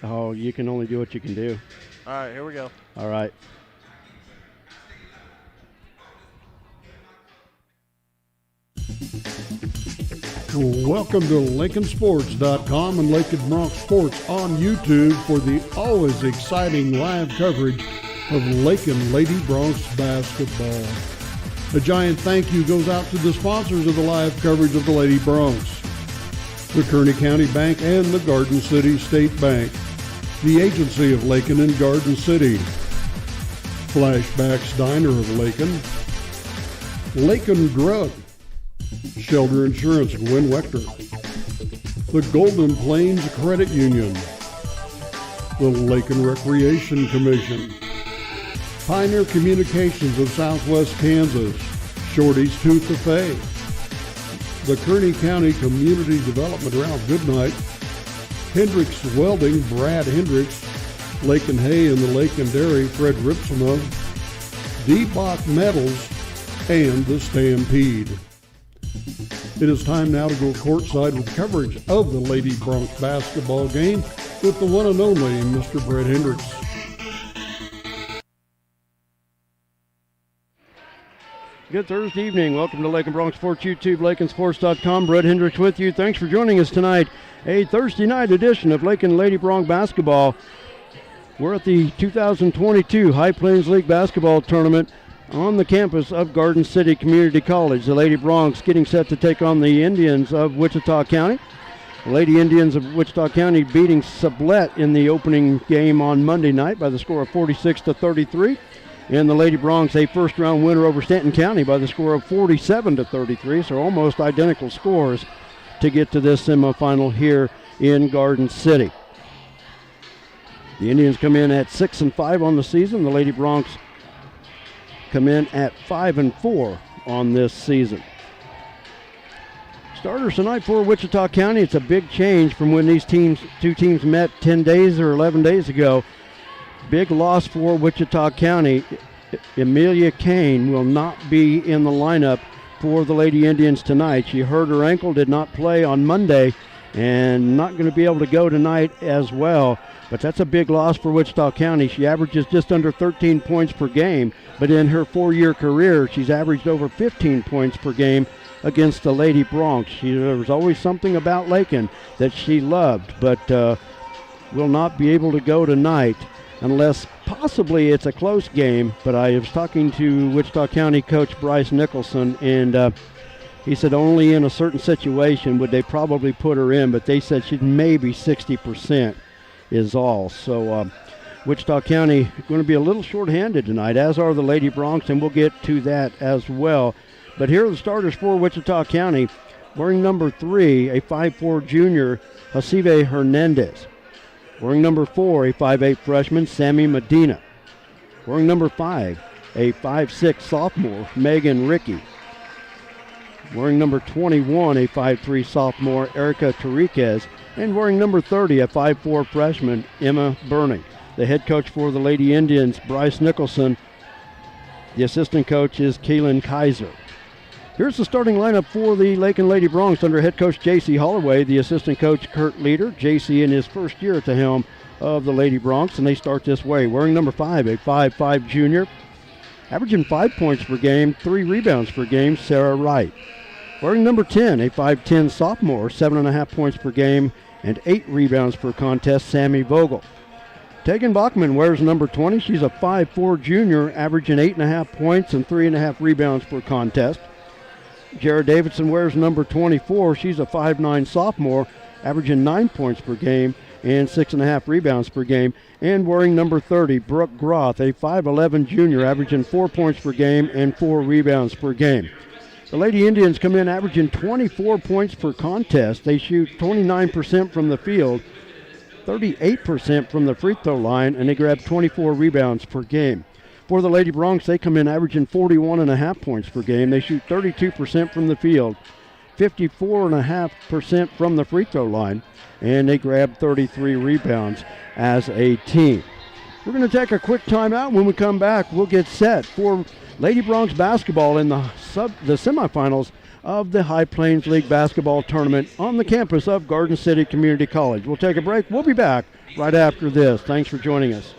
Oh, you can only do what you can do. All right, here we go. All right. Welcome to LakinSports.com and Lakin Bronx Sports on YouTube for the always exciting live coverage of Lakin Lady Bronx basketball. A giant thank you goes out to the sponsors of the live coverage of the Lady Bronx: the Kearney County Bank and the Garden City State Bank, the agency of Lakin and Garden City, Flashbacks Diner of Lakin, Lakin Drug, Shelter Insurance of Wynn Wechter, the Golden Plains Credit Union, the Lakin Recreation Commission, Pioneer Communications of Southwest Kansas, Shorty's Tooth Buffet, the Kearney County Community Development Ralph Goodnight, Hendricks Welding, Brad Hendricks, Lakin Hay and the Lakin Dairy, Fred Ripsima, D-Bach Metals, and the Stampede. It is time now to go courtside with coverage of the Lady Bronx basketball game with the one and only Mr. Brad Hendricks. Good Thursday evening. Welcome to Lakin Bronx Sports YouTube, LakinSports.com. Brett Hendricks with you. Thanks for joining us tonight. A Thursday night edition of Lakin Lady Bronx basketball. We're at the 2022 High Plains League basketball tournament on the campus of Garden City Community College. The Lady Bronx getting set to take on the Indians of Wichita County. The Lady Indians of Wichita County beating Sublette in the opening game on Monday night by the score of 46-33. And the Lady Bronx, a first-round winner over Stanton County by the score of 47-33. So almost identical scores to get to this semifinal here in Garden City. The Indians come in at 6-5 on the season. The Lady Bronx come in at 5-4 on this season. Starters tonight for Wichita County. It's a big change from when these two teams met 10 days or 11 days ago. Big loss for Wichita County. Amelia Kane will not be in the lineup for the Lady Indians tonight. She hurt her ankle, did not play on Monday, and not going to be able to go tonight as well. But that's a big loss for Wichita County. She averages just under 13 points per game, but in her 4-year career, she's averaged over 15 points per game against the Lady Bronx. There was always something about Lakin that she loved, but will not be able to go tonight unless possibly it's a close game. But I was talking to Wichita County coach Bryce Nicholson, and he said only in a certain situation would they probably put her in, but they said she'd maybe 60% is all. So Wichita County going to be a little short-handed tonight, as are the Lady Bronx, and we'll get to that as well. But here are the starters for Wichita County. Wearing number 3, a 5'4 junior, Jacibe Hernandez. Wearing number 4, a 5'8 freshman, Sammy Medina. Wearing number 5, a 5'6 sophomore, Megan Rickey. Wearing number 21, a 5'3 sophomore, Erica Tariquez. And wearing number 30, a 5'4 freshman, Emma Burning. The head coach for the Lady Indians, Bryce Nicholson. The assistant coach is Kaylin Kaiser. Here's the starting lineup for the Lakin Lady Bronx under head coach J.C. Holloway, the assistant coach Kurt Leader. J.C. in his first year at the helm of the Lady Bronx, and they start this way. Wearing number 5, a 5'5 junior, averaging 5 points per game, 3 rebounds per game, Sarah Wright. Wearing number 10, a 5'10 sophomore, 7.5 points per game and 8 rebounds per contest, Sammy Vogel. Tegan Bachman wears number 20. She's a 5'4 junior, averaging 8.5 points and 3.5 rebounds per contest. Jared Davidson wears number 24. She's a 5'9 sophomore, averaging 9 points per game and 6.5 rebounds per game. And wearing number 30, Brooke Groth, a 5'11 junior, averaging 4 points per game and 4 rebounds per game. The Lady Indians come in averaging 24 points per contest. They shoot 29% from the field, 38% from the free throw line, and they grab 24 rebounds per game. For the Lady Bronx, they come in averaging 41.5 points per game. They shoot 32% from the field, 54.5% from the free throw line, and they grab 33 rebounds as a team. We're going to take a quick timeout. When we come back, we'll get set for Lady Bronx basketball in the semifinals of the High Plains League basketball tournament on the campus of Garden City Community College. We'll take a break. We'll be back right after this. Thanks for joining us.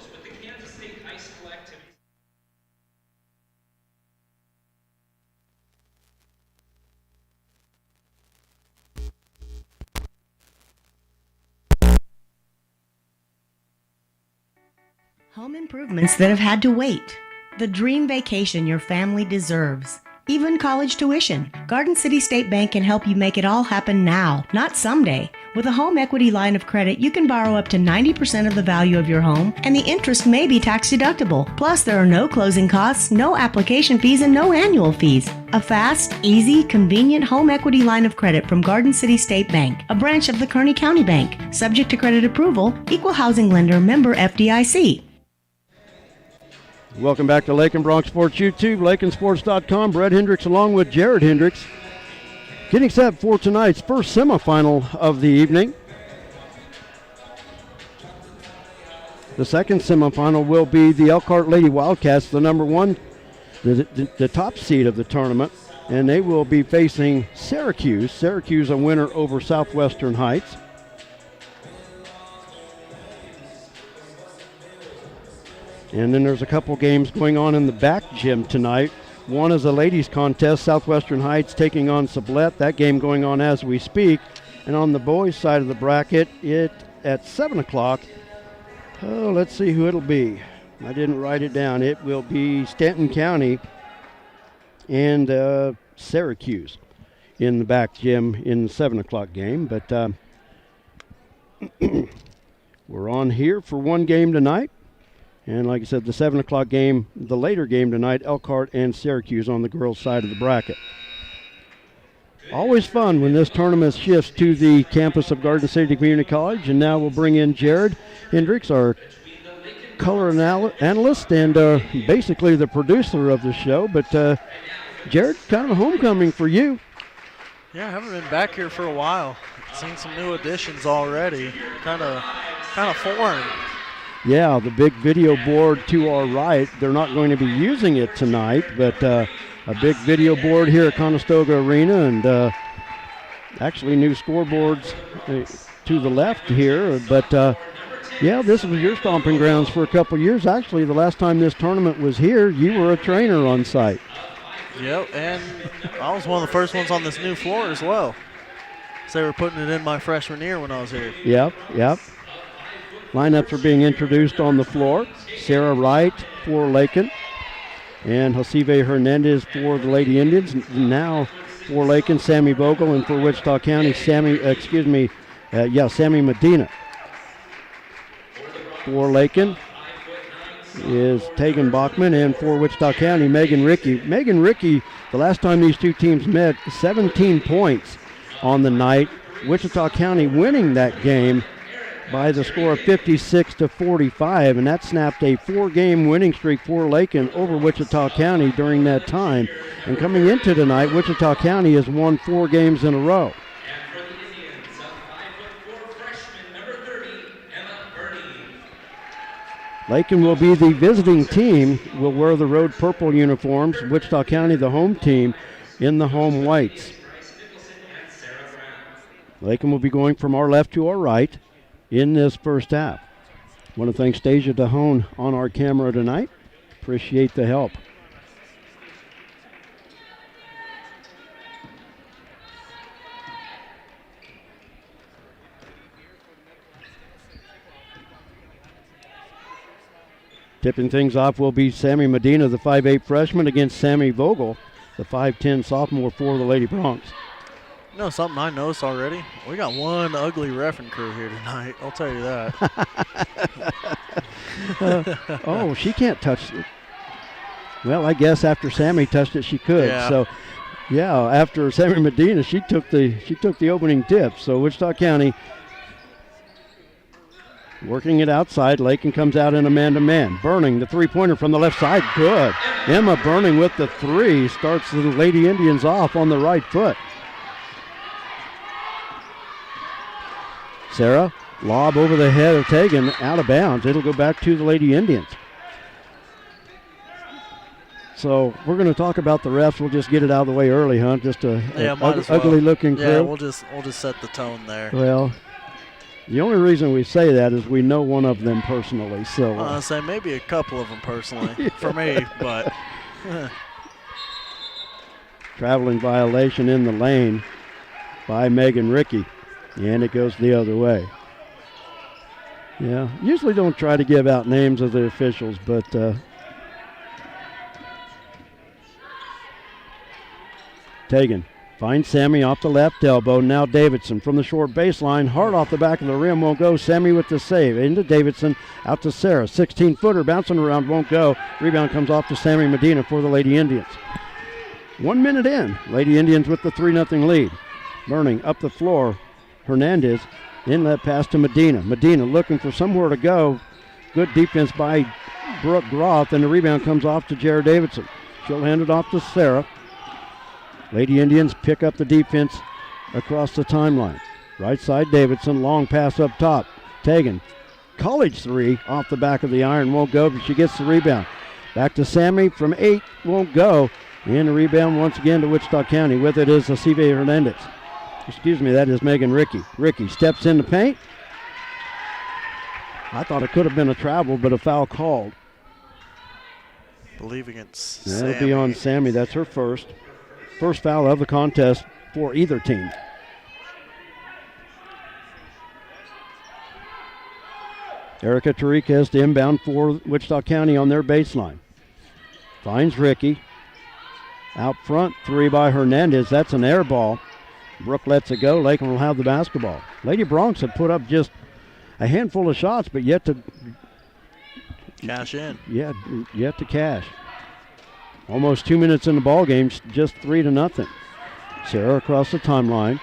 Home improvements that have had to wait. The dream vacation your family deserves. Even college tuition. Garden City State Bank can help you make it all happen now, not someday. With a home equity line of credit, you can borrow up to 90% of the value of your home, and the interest may be tax deductible. Plus, there are no closing costs, no application fees, and no annual fees. A fast, easy, convenient home equity line of credit from Garden City State Bank, a branch of the Kearney County Bank. Subject to credit approval, equal housing lender, member FDIC. Welcome back to Lakin Bronx Sports YouTube, lakinsports.com. Brett Hendricks along with Jared Hendricks getting set for tonight's first semifinal of the evening. The second semifinal will be the Elkhart Lady Wildcats, the number one, the top seed of the tournament, and they will be facing Syracuse. Syracuse a winner over Southwestern Heights. And then there's a couple games going on in the back gym tonight. One is a ladies contest, Southwestern Heights taking on Sublette. That game going on as we speak. And on the boys' side of the bracket, it at 7 o'clock. Oh, let's see who it'll be. I didn't write it down. It will be Stanton County and Syracuse in the back gym in the 7 o'clock game. But we're on here for one game tonight. And like I said, the 7 o'clock game, the later game tonight, Elkhart and Syracuse on the girls' side of the bracket. Always fun when this tournament shifts to the campus of Garden City Community College. And now we'll bring in Jared Hendricks, our color analyst and basically the producer of the show. But Jared, kind of a homecoming for you. Yeah, I haven't been back here for a while. Seen some new additions already. Kind of foreign. Yeah, the big video board to our right, they're not going to be using it tonight, but a big video board here at Conestoga Arena, and actually new scoreboards to the left here. But yeah, this was your stomping grounds for a couple years. Actually, the last time this tournament was here, you were a trainer on site. Yep, and I was one of the first ones on this new floor as well. So they were putting it in my freshman year when I was here. Yep. Lineups are being introduced on the floor. Sarah Wright for Lakin and Josive Hernandez for the Lady Indians. Now for Lakin, Sammy Vogel, and for Wichita County, Sammy Medina. For Lakin is Tegan Bachman, and for Wichita County, Megan Rickey. Megan Rickey, the last time these two teams met, 17 points on the night. Wichita County winning that game by the score of 56-45, and that snapped a 4-game winning streak for Lakin over Wichita County during that time. And coming into tonight, Wichita County has won 4 games in a row. Lakin will be the visiting team, will wear the road purple uniforms. Wichita County, the home team, in the home whites. Lakin will be going from our left to our right in this first half. I want to thank Stasia DeHone on our camera tonight. Appreciate the help. Tipping things off will be Sammy Medina, the 5'8 freshman, against Sammy Vogel, the 5'10 sophomore for the Lady Bronx. You know something I noticed already? We got one ugly reffing crew here tonight. I'll tell you that. Oh, she can't touch it. Well, I guess after Sammy touched it, she could. Yeah. So, yeah, after Sammy Medina, she took the opening tip. So Wichita County working it outside. Lakin comes out in a man-to-man. Burning the three-pointer from the left side. Good. Emma Burning with the 3 starts the Lady Indians off on the right foot. Sarah, lob over the head of Tegan, out of bounds. It'll go back to the Lady Indians. So we're going to talk about the refs. We'll just get it out of the way early, huh? Just a might as well. ugly-looking crew. Yeah, we'll just set the tone there. Well, the only reason we say that is we know one of them personally. So I'll say maybe a couple of them personally for me, but traveling violation in the lane by Megan Ricky, and it goes the other way. Yeah, usually don't try to give out names of the officials, but Tegan finds Sammy off the left elbow. Now Davidson from the short baseline. Hard off the back of the rim, won't go. Sammy with the save. Into Davidson, out to Sarah. 16-footer bouncing around, won't go. Rebound comes off to Sammy Medina for the Lady Indians. 1 minute in. Lady Indians with the 3-0 lead. Burning up the floor. Hernandez. Inlet pass to Medina. Medina looking for somewhere to go. Good defense by Brooke Groth, and the rebound comes off to Jared Davidson. She'll hand it off to Sarah. Lady Indians pick up the defense across the timeline. Right side Davidson, long pass up top. Tegan, college three off the back of the iron, won't go, but she gets the rebound. Back to Sammy from 8, won't go. And the rebound once again to Wichita County. With it is Asive Hernandez. Excuse me, that is Megan Ricky. Ricky steps in the paint. I thought it could have been a travel, but a foul called. I believe against Sammy. That'll be on Sammy. That's her first. First foul of the contest for either team. Erica Tariquez to inbound for Wichita County on their baseline. Finds Ricky. Out front, three by Hernandez. That's an air ball. Brooke lets it go. Lakin will have the basketball. Lady Bronx have put up just a handful of shots, but yet to cash in. Yeah, yet to cash. Almost 2 minutes in the ball game, just 3-0. Sarah across the timeline.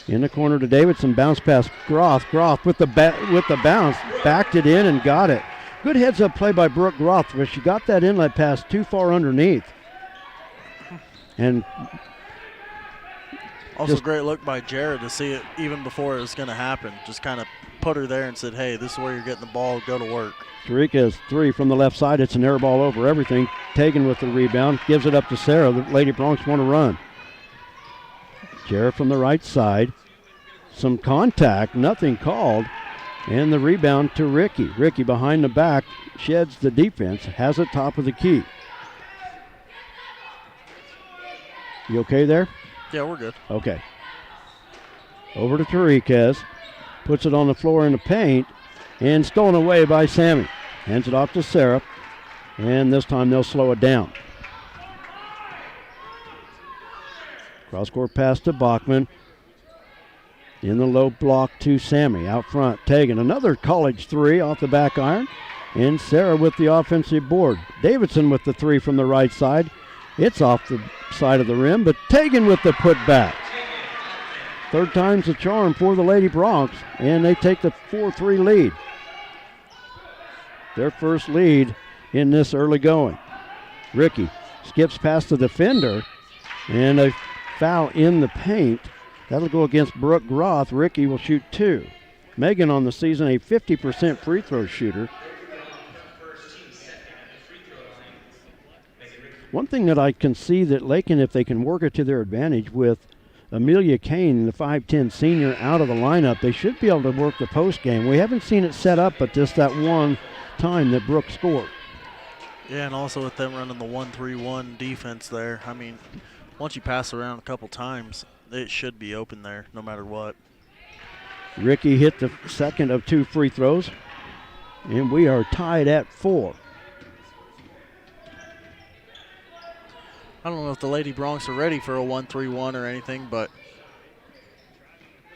In the corner to Davidson, bounce pass Groth. Groth with the bounce, backed it in and got it. Good heads-up play by Brooke Groth, but she got that inlet pass too far underneath. And also great look by Jared to see it even before it was going to happen. Just kind of put her there and said, hey, this is where you're getting the ball. Go to work. Tariquez three from the left side. It's an air ball over everything. Tegan with the rebound. Gives it up to Sarah. The Lady Bronx want to run. Jared from the right side. Some contact. Nothing called. And the rebound to Ricky. Ricky behind the back. Sheds the defense. Has it top of the key. You okay there? Yeah, we're good. Okay. Over to Tariquez. Puts it on the floor in the paint. And stolen away by Sammy. Hands it off to Sarah. And this time they'll slow it down. Cross-court pass to Bachman. In the low block to Sammy. Out front, Tegan. Another college three off the back iron. And Sarah with the offensive board. Davidson with the three from the right side. It's off the side of the rim, but Tegan with the putback. Third time's the charm for the Lady Bronx, and they take the 4-3 lead. Their first lead in this early going. Ricky skips past the defender, and a foul in the paint. That'll go against Brooke Groth. Ricky will shoot 2. Megan on the season, a 50% free throw shooter. One thing that I can see that Lakin, if they can work it to their advantage with Amelia Kane, the 5'10 senior, out of the lineup, they should be able to work the post game. We haven't seen it set up, but just that one time that Brooke scored. Yeah, and also with them running the 1-3-1 defense there, I mean, once you pass around a couple times, it should be open there no matter what. Ricky hit the second of 2 free throws, and we are tied at 4. I don't know if the Lady Bronx are ready for a 1-3-1 or anything, but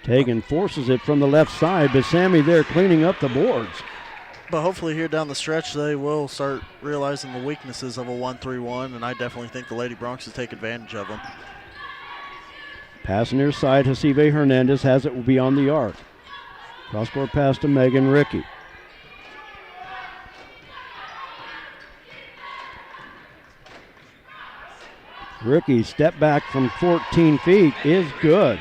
Tegan forces it from the left side, but Sammy there cleaning up the boards. But hopefully here down the stretch they will start realizing the weaknesses of a 1-3-1, and I definitely think the Lady Bronx will take advantage of them. Pass near side, Asive Hernandez has it beyond the arc. Cross-court pass to Megan Ricky. Ricky step back from 14 feet is good.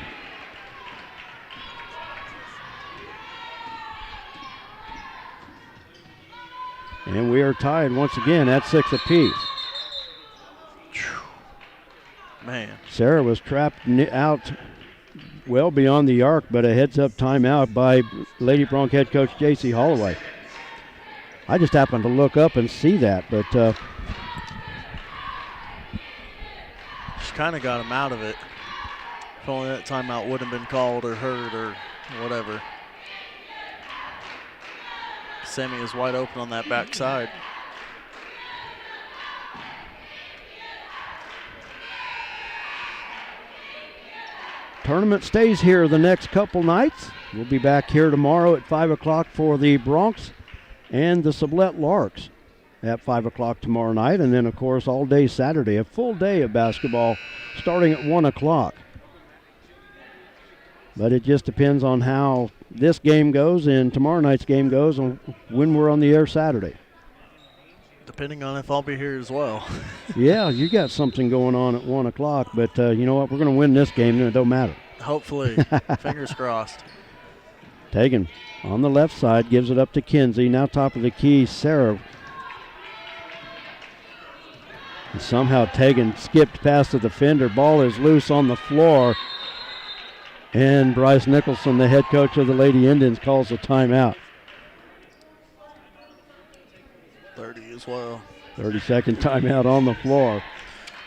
And we are tied once again at 6 apiece. Man. Sarah was trapped out well beyond the arc, but a heads-up timeout by Lady Bronc head coach J.C. Holloway. I just happened to look up and see that, but she kind of got him out of it. If only that timeout wouldn't have been called or heard or whatever. Sammy is wide open on that backside. Tournament stays here the next couple nights. We'll be back here tomorrow at 5 o'clock for the Broncs and the Sublette Larks at 5 o'clock tomorrow night. And then, of course, all day Saturday, a full day of basketball starting at 1 o'clock. But it just depends on how this game goes and tomorrow night's game goes and when we're on the air Saturday. Depending on if I'll be here as well. Yeah, you got something going on at 1 o'clock, but you know what? We're going to win this game, and it don't matter. Hopefully. Fingers crossed. Tegan on the left side gives it up to Kinsey. Now top of the key, Sarah. And somehow Tegan skipped past the defender. Ball is loose on the floor. And Bryce Nicholson, the head coach of the Lady Indians, calls a timeout. 30 as well. 30-second timeout on the floor.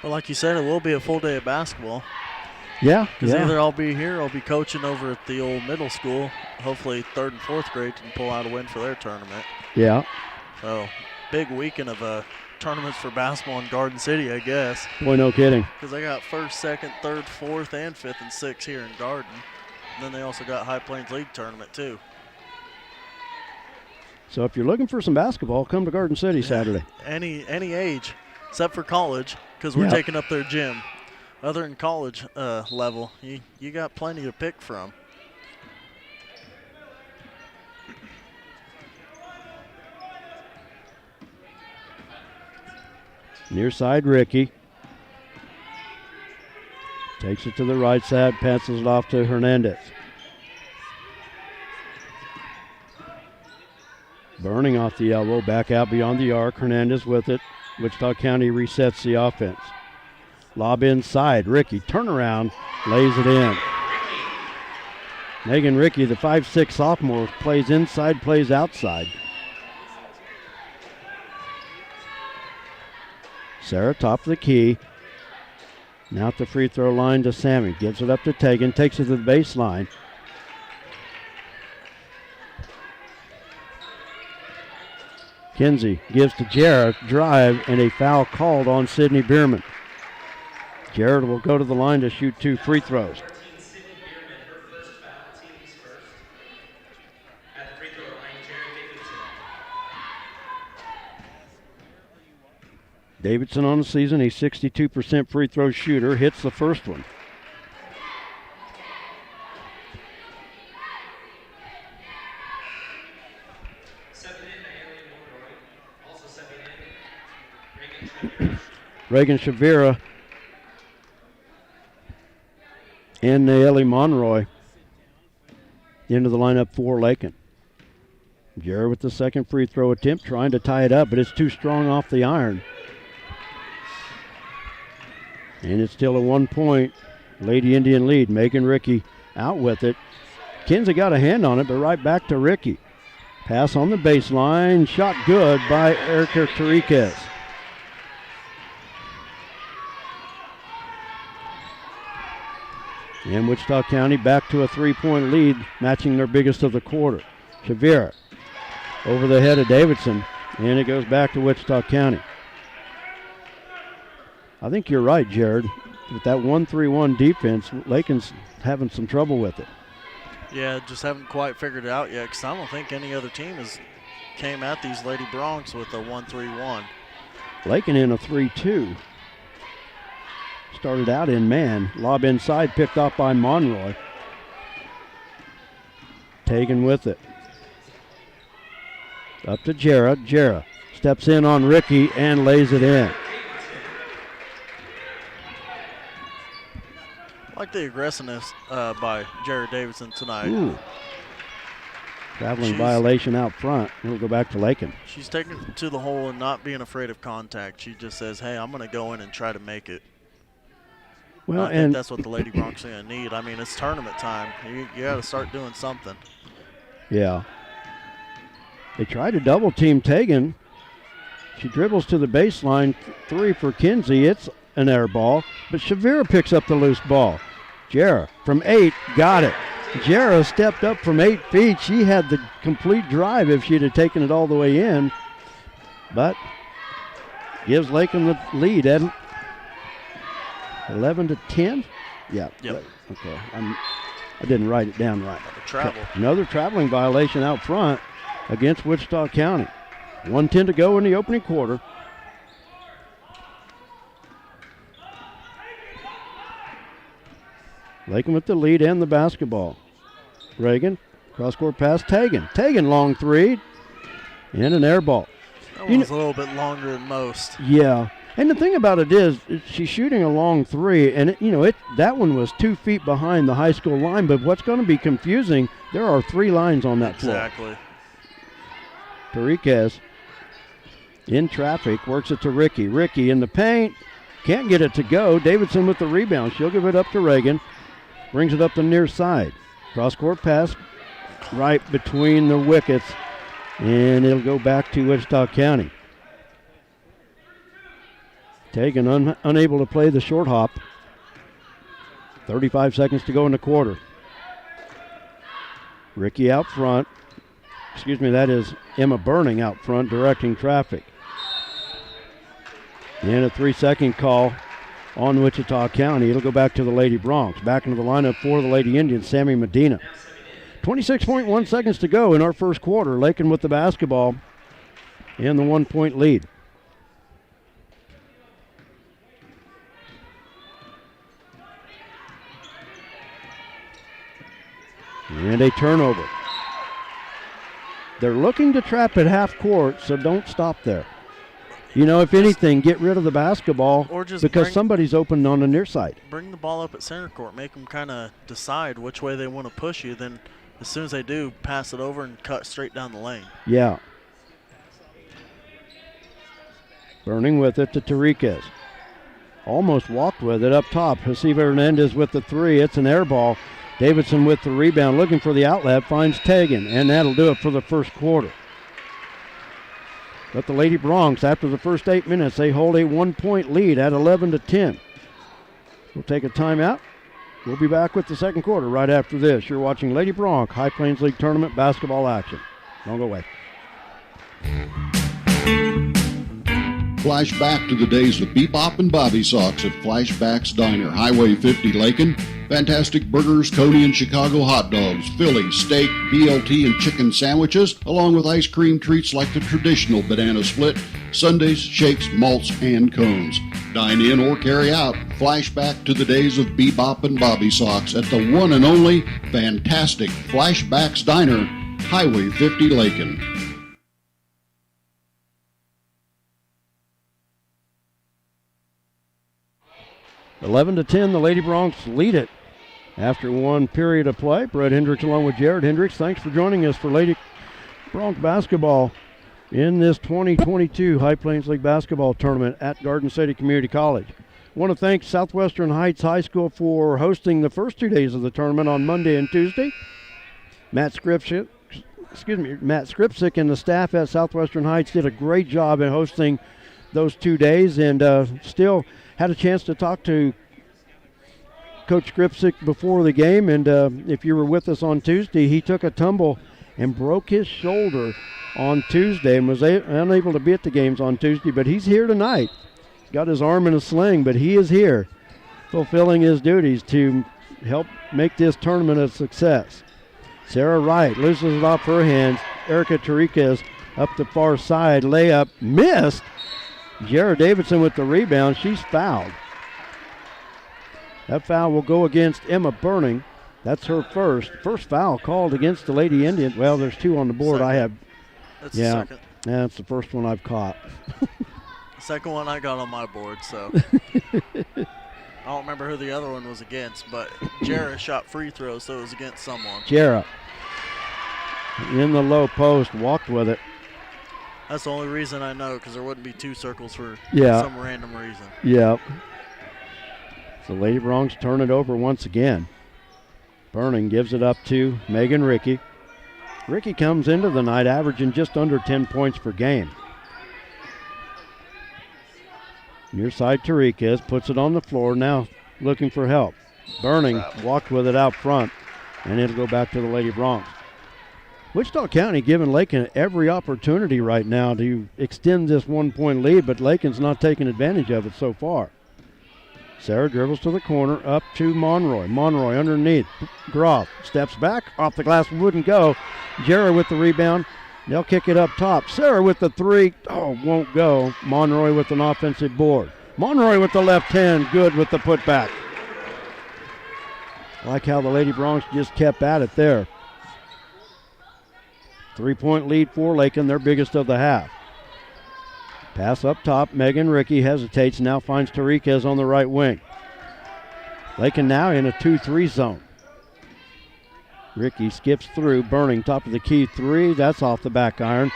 Well, like you said, it will be a full day of basketball. Yeah. Because either I'll be here or I'll be coaching over at the old middle school. Hopefully 3rd and 4th grade can pull out a win for their tournament. Yeah. So, big weekend of tournaments for basketball in Garden City, I guess. Boy, no kidding. Because I got 1st, 2nd, 3rd, 4th, and 5th and 6th here in Garden. And then they also got High Plains League tournament, too. So if you're looking for some basketball, come to Garden City Saturday. Any age, except for college, because we're taking up their gym. Other than college level, you got plenty to pick from. Near side, Ricky. Takes it to the right side, passes it off to Hernandez. Burning off the elbow, back out beyond the arc. Hernandez with it. Wichita County resets the offense. Lob inside. Ricky, turnaround, lays it in. Megan Ricky, the 5'6" sophomore, plays inside, plays outside. Sarah, top of the key. Now at the free throw line to Sammy. Gives it up to Tegan, takes it to the baseline. Kinsey gives to Jarrett, drive, and a foul called on Sydney Bierman. Jarrett will go to the line to shoot 2 free throws. Davidson on the season, a 62% free throw shooter, hits the first one. Reagan Shavira and Naeli Monroy into the lineup for Lakin. Jarrett with the second free throw attempt, trying to tie it up, but it's too strong off the iron. And it's still a 1-point Lady Indian lead. Megan Ricky out with it. Kinsey got a hand on it, but right back to Ricky. Pass on the baseline, shot good by Erica Tariquez. And Wichita County back to a 3-point lead, matching their biggest of the quarter. Shavira over the head of Davidson, and it goes back to Wichita County. I think you're right, Jared. With that 1-3-1 defense, Lakin's having some trouble with it. Yeah, just haven't quite figured it out yet, because I don't think any other team has came at these Lady Broncs with a 1-3-1. Lakin in a 3-2. Started out in man. Lob inside, picked off by Monroy. Tegan with it. Up to Jarrah. Jarrah steps in on Ricky and lays it in. I like the aggressiveness by Jared Davidson tonight. Ooh. Traveling violation out front. It'll go back to Lakin. She's taking it to the hole and not being afraid of contact. She just says, hey, I'm going to go in and try to make it. Well, I think that's what the Lady Broncs are going to need. I mean, it's tournament time. You got to start doing something. Yeah. They try to double team Tegan. She dribbles to the baseline, 3 for Kinsey. It's an air ball, but Shavira picks up the loose ball. Jara from 8, got it. Jara stepped up from 8 feet. She had the complete drive if she'd have taken it all the way in, but gives Lakin the lead, Ed. 11-10? Yeah. Yep. Okay. I didn't write it down right. Travel. Another traveling violation out front against Wichita County. 1:10 to go in the opening quarter. Lakin with the lead and the basketball. Reagan, cross-court pass, Tegan. Tegan, long 3, and an air ball. That one was a little bit longer than most. Yeah. And the thing about it is, she's shooting a long 3, and that one was 2 feet behind the high school line. But what's going to be confusing, there are 3 lines on that floor. Exactly. Tariquez in traffic, works it to Ricky. Ricky in the paint, can't get it to go. Davidson with the rebound. She'll give it up to Reagan. Brings it up the near side. Cross-court pass right between the wickets, and it'll go back to Wichita County. Tegan unable to play the short hop. 35 seconds to go in the quarter. Ricky out front. Excuse me, that is Emma Burning out front directing traffic. And a 3-second call on Wichita County. It'll go back to the Lady Broncs. Back into the lineup for the Lady Indians, Sammy Medina. 26.1 seconds to go in our first quarter. Lakin with the basketball and the 1-point lead. And a turnover. They're looking to trap at half court, so don't stop there. If anything, get rid of the basketball or just because somebody's open on the near side. Bring the ball up at center court. Make them kind of decide which way they want to push you. Then as soon as they do, pass it over and cut straight down the lane. Yeah. Burning with it to Tariquez. Almost walked with it up top. Hasiva Hernandez with the 3. It's an air ball. Davidson with the rebound, looking for the outlet, finds Tegan, and that'll do it for the first quarter. But the Lady Broncs, after the first 8 minutes, they hold a 1-point lead at 11-10. We'll take a timeout. We'll be back with the second quarter right after this. You're watching Lady Bronc High Plains League Tournament basketball action. Don't go away. Flashback to the days of Bebop and Bobby Sox at Flashback's Diner, Highway 50, Lakin. Fantastic burgers, Coney and Chicago hot dogs, Philly, steak, BLT, and chicken sandwiches, along with ice cream treats like the traditional banana split, sundaes, shakes, malts, and cones. Dine in or carry out. Flashback to the days of Bebop and Bobby Sox at the one and only fantastic Flashback's Diner, Highway 50, Lakin. $11-10, the Lady Broncs lead it after one period of play. Brett Hendricks along with Jared Hendricks. Thanks for joining us for Lady Bronc basketball in this 2022 High Plains League basketball tournament at Garden City Community College. I want to thank Southwestern Heights High School for hosting the first 2 days of the tournament on Monday and Tuesday. Matt Skripczyk and the staff at Southwestern Heights did a great job in hosting those 2 days, and still had a chance to talk to Coach Skripczyk before the game, and if you were with us on Tuesday, he took a tumble and broke his shoulder on Tuesday and was unable to be at the games on Tuesday, but he's here tonight. Got his arm in a sling, but he is here fulfilling his duties to help make this tournament a success. Sarah Wright loses it off her hands. Erica Tariquez up the far side. Layup missed. Jared Davidson with the rebound. She's fouled. That foul will go against Emma Burning. That's her first foul called against the Lady Indians. Well, there's 2 on the board. Second. That's the second. That's the first one I've caught. The second one I got on my board, so. I don't remember who the other one was against, but Jarrah shot free throws, so it was against someone. Jarrah in the low post, walked with it. That's the only reason I know, because there wouldn't be 2 circles for some random reason. Yeah. So Lady Bronx turn it over once again. Burning gives it up to Megan Ricky. Ricky comes into the night averaging just under 10 points per game. Near side Tariquez puts it on the floor, now looking for help. Burning walked with it out front, and it'll go back to the Lady Bronx. Wichita County giving Lakin every opportunity right now to extend this 1-point lead, but Lakin's not taking advantage of it so far. Sarah dribbles to the corner, up to Monroy. Monroy underneath. Groff steps back, off the glass, wouldn't go. Jarrah with the rebound. They'll kick it up top. Sarah with the three. Oh, won't go. Monroy with an offensive board. Monroy with the left hand, good with the putback. I like how the Lady Bronx just kept at it there. 3-point lead for Lakin, their biggest of the half. Pass up top. Megan Ricky hesitates, now finds Tariquez on the right wing. Lakin now in a 2-3 zone. Ricky skips through, Burning top of the key three. That's off the back iron.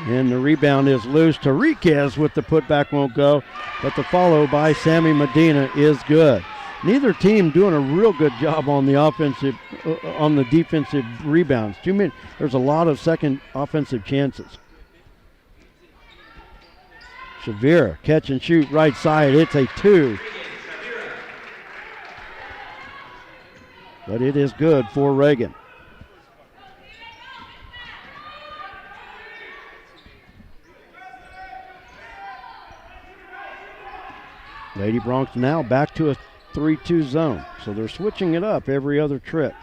And the rebound is loose. Tariquez with the putback won't go, but the follow by Sammy Medina is good. Neither team doing a real good job on the offensive, on the defensive rebounds. There's a lot of second offensive chances. Shavira, catch and shoot right side. It's a 2. But it is good for Reagan. Lady Bronx now back to a 3-2 zone. So they're switching it up every other trip.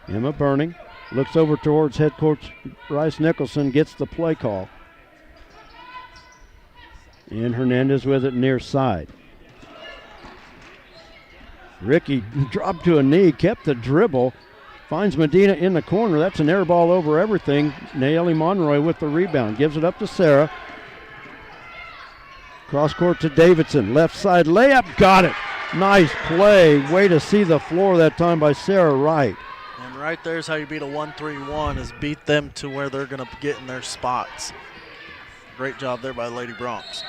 Emma Burning looks over towards head coach Bryce Nicholson, gets the play call. And Hernandez with it near side. Ricky dropped to a knee, kept the dribble, finds Medina in the corner. That's an air ball over everything. Nayeli Monroy with the rebound, gives it up to Sarah. Cross court to Davidson, left side layup, got it. Nice play, way to see the floor that time by Sarah Wright. And right there's how you beat a 1-3-1, is beat them to where they're going to get in their spots. Great job there by Lady Bronx.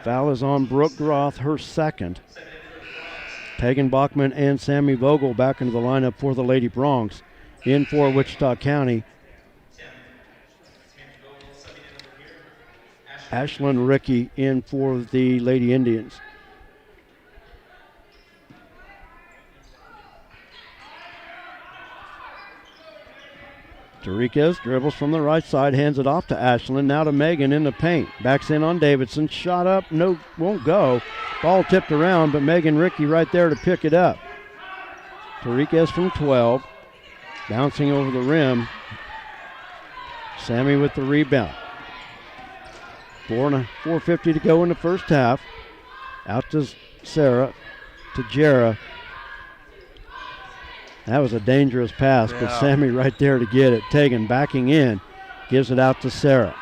Foul is on Brooke Groth, her second. Tegan Bachman and Sammy Vogel back into the lineup for the Lady Bronx. In for Wichita County, Ashlyn Ricky in for the Lady Indians. Tariquez dribbles from the right side, hands it off to Ashlyn, now to Megan in the paint. Backs in on Davidson, shot up, no, won't go. Ball tipped around, but Megan Ricky right there to pick it up. Tariquez from 12, bouncing over the rim. Sammy with the rebound. 4:50 to go in the first half. Out to Sarah, to Jarrah. That was a dangerous pass, but Sammy right there to get it. Tegan backing in, gives it out to Sarah.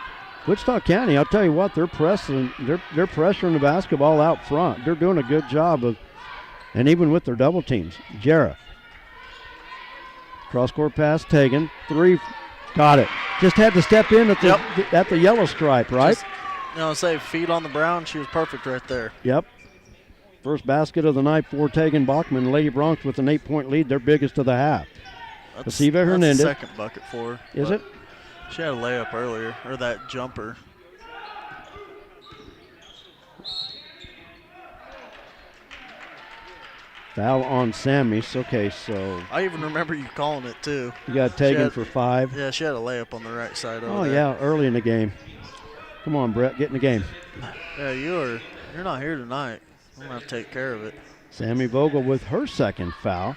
Wichita County, I'll tell you what, they're pressing. They're pressuring the basketball out front. They're doing a good job of, and even with their double teams. Jarrah. Cross-court pass, Tegan. 3, got it. Just had to step in at the yellow stripe, right? Just, say feet on the brown. She was perfect right there. Yep. First basket of the night for Tegan Bachman. Lady Bronx with an 8-point lead, their biggest of the half. Pasiva Hernandez. That's the second bucket for her. Is it? She had a layup earlier, or that jumper. Foul on Sammy. Okay, so. I even remember you calling it, too. You got Tegan for 5. Yeah, she had a layup on the right side over there. Yeah, early in the game. Come on, Brett, get in the game. Yeah, you're not here tonight. I'm going to have to take care of it. Sammy Vogel with her second foul.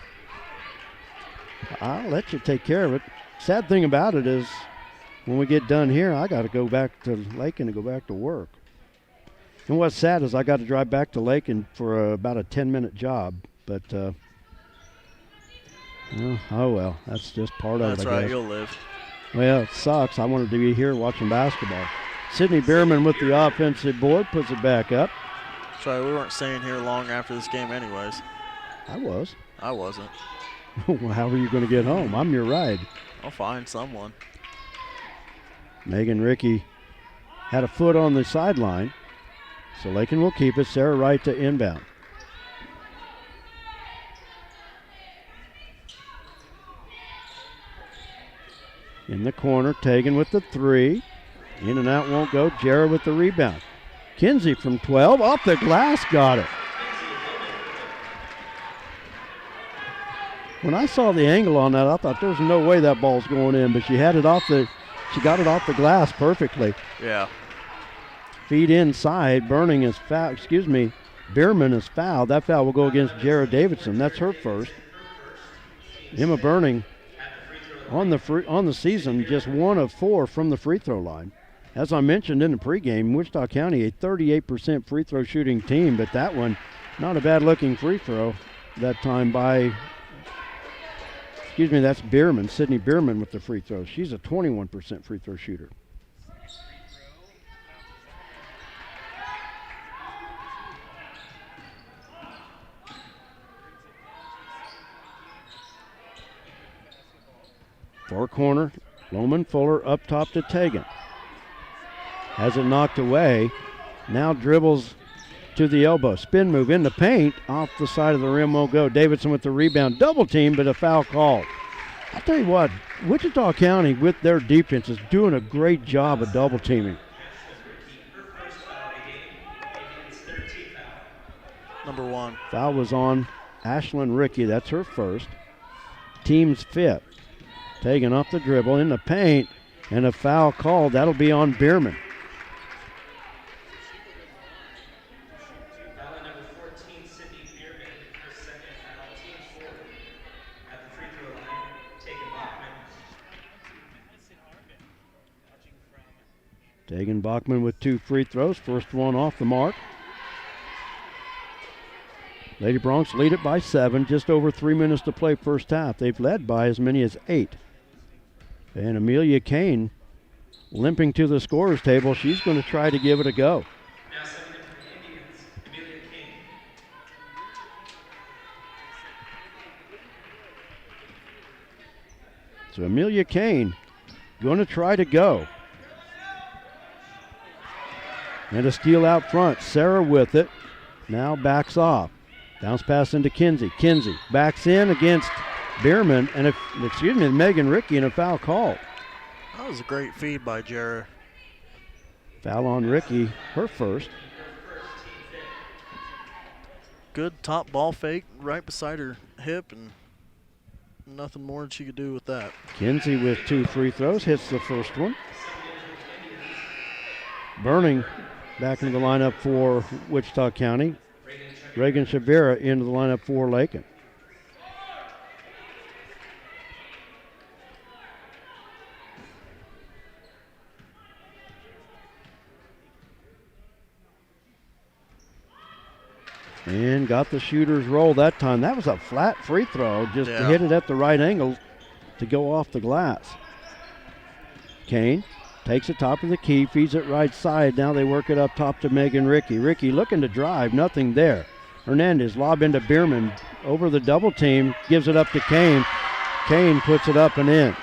I'll let you take care of it. Sad thing about it is when we get done here, I got to go back to Lakin and go back to work. And what's sad is I got to drive back to Lakin for about a 10-minute job. But, oh well, that's just part of it, I guess. That's right, you'll live. Well, it sucks. I wanted to be here watching basketball. Sydney Bierman with the offensive board, puts it back up. That's right, we weren't staying here long after this game anyways. I was. I wasn't. Well, how are you going to get home? I'm your ride. I'll find someone. Megan Rickey had a foot on the sideline. So Lakin will keep it. Sarah Wright to inbound. In the corner, Tegan with the three. In and out won't go. Jarrah with the rebound. Kinsey from 12. Off the glass, got it. When I saw the angle on that, I thought there's no way that ball's going in, but she got it off the glass perfectly. Yeah. Feed inside. Bierman is fouled. That foul will go against Jarrah Davidson. That's her first. Emma Bierman on the season, just 1 of 4 from the free throw line. As I mentioned in the pregame, Wichita County a 38% free throw shooting team, but that one, not a bad looking free throw that time by, that's Bierman, Sydney Bierman with the free throw. She's a 21% free throw shooter. Far corner, Loman Fuller up top to Tegan. Has it knocked away. Now dribbles to the elbow. Spin move in the paint. Off the side of the rim won't go. Davidson with the rebound. Double team, but a foul called. I'll tell you what, Wichita County with their defense is doing a great job of double teaming. Number 1. Foul was on Ashlyn Rickey. That's her first. Team's fifth. Tegan off the dribble in the paint, and a foul called. That'll be on Bierman. Foul on number 14, Sydney Bierman, her second foul, team 4. At the free throw line, Tegan Bachman. Tegan Bachman with 2 free throws. First one off the mark. Lady Bronx lead it by 7. Just over 3 minutes to play first half. They've led by as many as 8. And Amelia Kane limping to the scorer's table. She's going to try to give it a go. Now stepping in for the Indians, Amelia King. So Amelia Kane going to try to go. And a steal out front. Sarah with it. Now backs off. Bounce pass into Kinsey. Kinsey backs in against Bierman and Megan Rickey, and a foul call. That was a great feed by Jarrah. Foul on Rickey, her first. Good top ball fake right beside her hip, and nothing more than she could do with that. Kinsey with 2 free throws, hits the first one. Burning back into the lineup for Wichita County. Reagan Shavira into the lineup for Lakin. And got the shooter's roll that time. That was a flat free throw, just to hit it at the right angle to go off the glass. Kane takes it top of the key, feeds it right side. Now they work it up top to Megan Rickey. Rickey looking to drive, nothing there. Hernandez lob into Bierman over the double team, gives it up to Kane. Kane puts it up and in.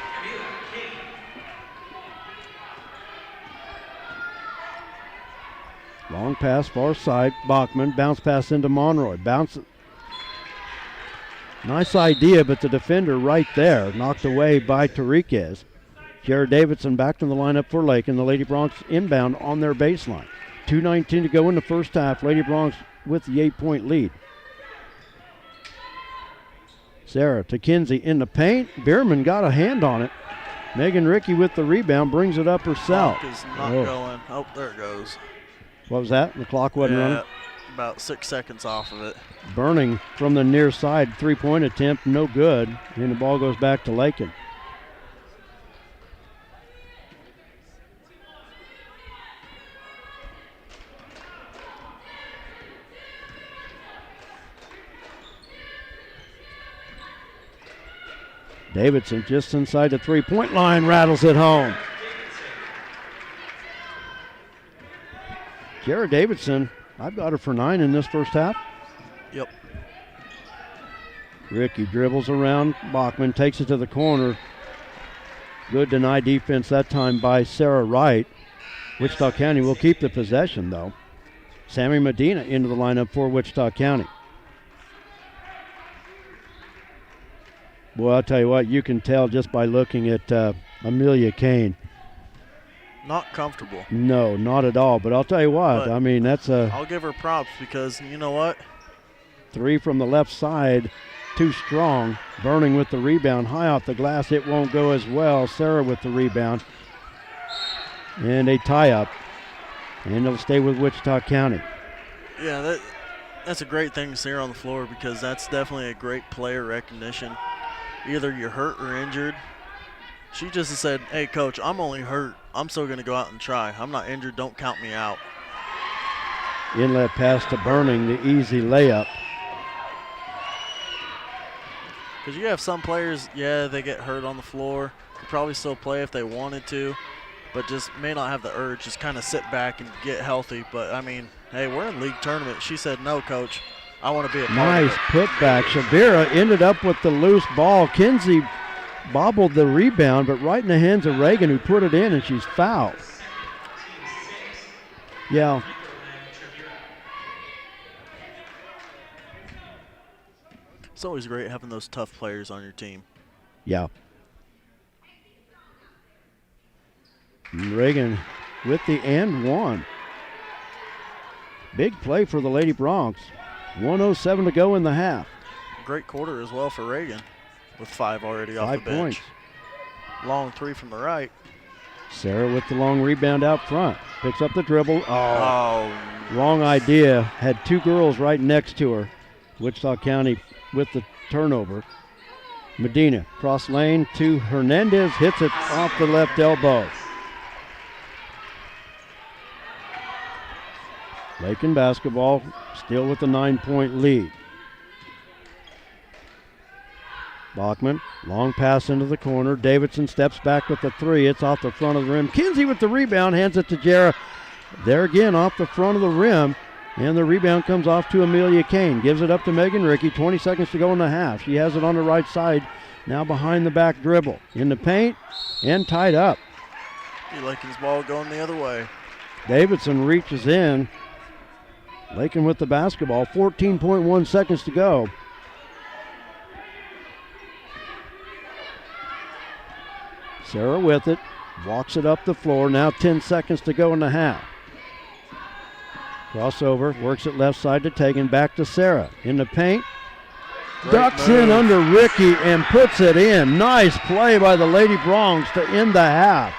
Long pass, far side. Bachman, bounce pass into Monroy. Bounce. Nice idea, but the defender right there, knocked away by Tariquez. Jarrah Davidson back to the lineup for Lakin. The Lady Bronx inbound on their baseline. 2:19 to go in the first half. Lady Bronx with the 8-point lead. Sarah to Kinsey in the paint. Bierman got a hand on it. Megan Rickey with the rebound, brings it up herself. Clock is not going. Oh, there it goes. What was that? The clock wasn't running? About 6 seconds off of it. Burning from the near side, 3-point attempt, no good. And the ball goes back to Lakin. Davidson just inside the 3-point line, rattles it home. Jarrah Davidson, I've got her for 9 in this first half. Yep. Rickey dribbles around. Bachman takes it to the corner. Good deny defense that time by Sarah Wright. Wichita County will keep the possession, though. Sammy Medina into the lineup for Wichita County. Boy, I'll tell you what, you can tell just by looking at Amelia Kane. Not comfortable. No, not at all. But I'll tell you what, But I mean, that's a I'll give her props because you know what? 3 from the left side, too strong. Burning with the rebound, high off the glass. It won't go as well. Sarah with the rebound. And a tie-up. And it'll stay with Wichita County. Yeah, that's a great thing to see her on the floor because that's definitely a great player recognition. Either you're hurt or injured. She just said, hey, Coach, I'm only hurt. I'm still going to go out and try. I'm not injured. Don't count me out. Inlet pass to Burning, the easy layup. Because you have some players, yeah, they get hurt on the floor. Could probably still play if they wanted to, but just may not have the urge. Just kind of sit back and get healthy. But, I mean, hey, we're in league tournament. She said, no, Coach, I want to be a part Nice of it. putback. Shavira ended up with the loose ball. Kinsey bobbled the rebound, but right in the hands of Reagan, who put it in, and she's fouled. Yeah. It's always great having those tough players on your team. Yeah. Reagan with the and one. Big play for the Lady Bronx. 1:07 to go in the half. Great quarter as well for Reagan with 5 already off 5 the bench. points. Long 3 from the right. Sarah with the long rebound out front. Picks up the dribble. Oh, Wrong idea. Had 2 girls right next to her. Wichita County with the turnover. Medina cross lane to Hernandez. Hits it off the left elbow. Lakin basketball still with a 9-point lead. Bachman, long pass into the corner. Davidson steps back with the 3. It's off the front of the rim. Kinsey with the rebound, hands it to Jarrah. There again off the front of the rim. And the rebound comes off to Amelia Kane. Gives it up to Megan Rickey. 20 seconds to go in the half. She has it on the right side. Now behind the back dribble. In the paint and tied up. Lakin's ball going the other way. Davidson reaches in. Lakin with the basketball. 14.1 seconds to go. Sarah with it. Walks it up the floor. Now 10 seconds to go in the half. Crossover. Works it left side to Tegan. Back to Sarah. In the paint. Great Ducks move. in under Rickey and puts it in. Nice play by the Lady Bronx to end the half.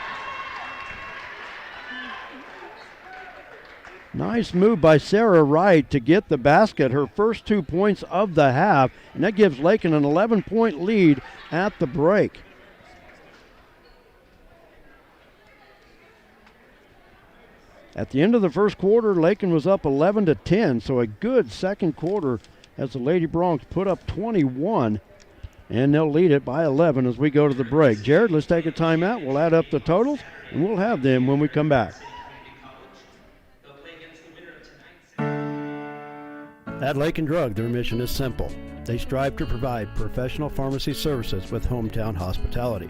Nice move by Sarah Wright to get the basket, her first 2 points of the half, and that gives Lakin an 11-point lead at the break. At the end of the first quarter, Lakin was up 11-10, so a good second quarter as the Lady Bronx put up 21, and they'll lead it by 11 as we go to the break. Jared, let's take a timeout. We'll add up the totals, and we'll have them when we come back. At Lakin Drug, their mission is simple. They strive to provide professional pharmacy services with hometown hospitality.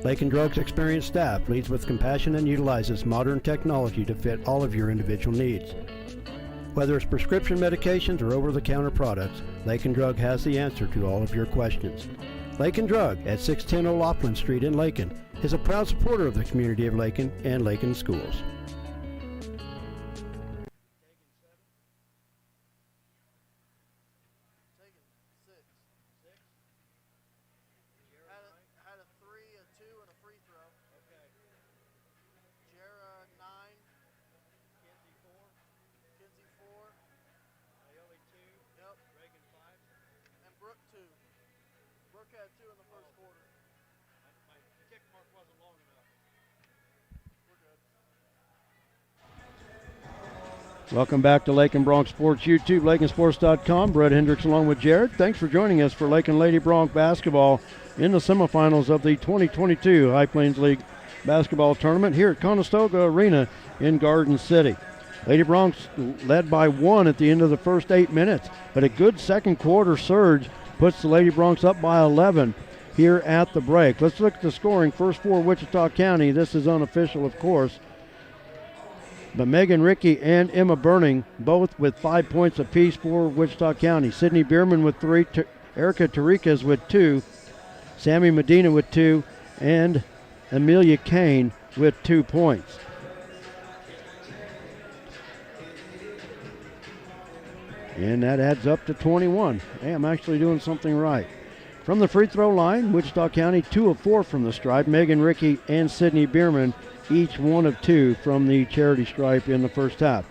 Lakin Drug's experienced staff leads with compassion and utilizes modern technology to fit all of your individual needs. Whether it's prescription medications or over-the-counter products, Lakin Drug has the answer to all of your questions. Lakin Drug at 610 O'Loughlin Street in Lakin is a proud supporter of the community of Lakin and Lakin schools. Had a 3, a 2, and a free throw. Okay. Jarrah 9. Kinsey 4. Kinsey 4. Naomi 2. Yep. Reagan 5. And Brooke 2. Brooke had 2 in the first quarter. My kick mark wasn't long enough. We're good. Welcome back to Lakin Bronx Sports YouTube, LakinSports.com. Brett Hendricks along with Jared. Thanks for joining us for Lakin Lady Bronx basketball in the semifinals of the 2022 High Plains League basketball tournament here at Conestoga Arena in Garden City. Lady Bronx led by 1 at the end of the first 8 minutes, but a good second quarter surge puts the Lady Bronx up by 11. here at the break. Let's look at the scoring. First for Wichita County. This is unofficial, of course. But Megan Rickey and Emma Burning both with 5 points apiece for Wichita County. Sydney Bierman with 3, Erica Tarikas with 2, Sammy Medina with 2, and Amelia Kane with 2 points. And that adds up to 21. Hey, I'm actually doing something right. From the free throw line, Wichita County 2 of 4 from the stripe. Megan Rickey and Sydney Bierman each 1 of 2 from the charity stripe in the first half.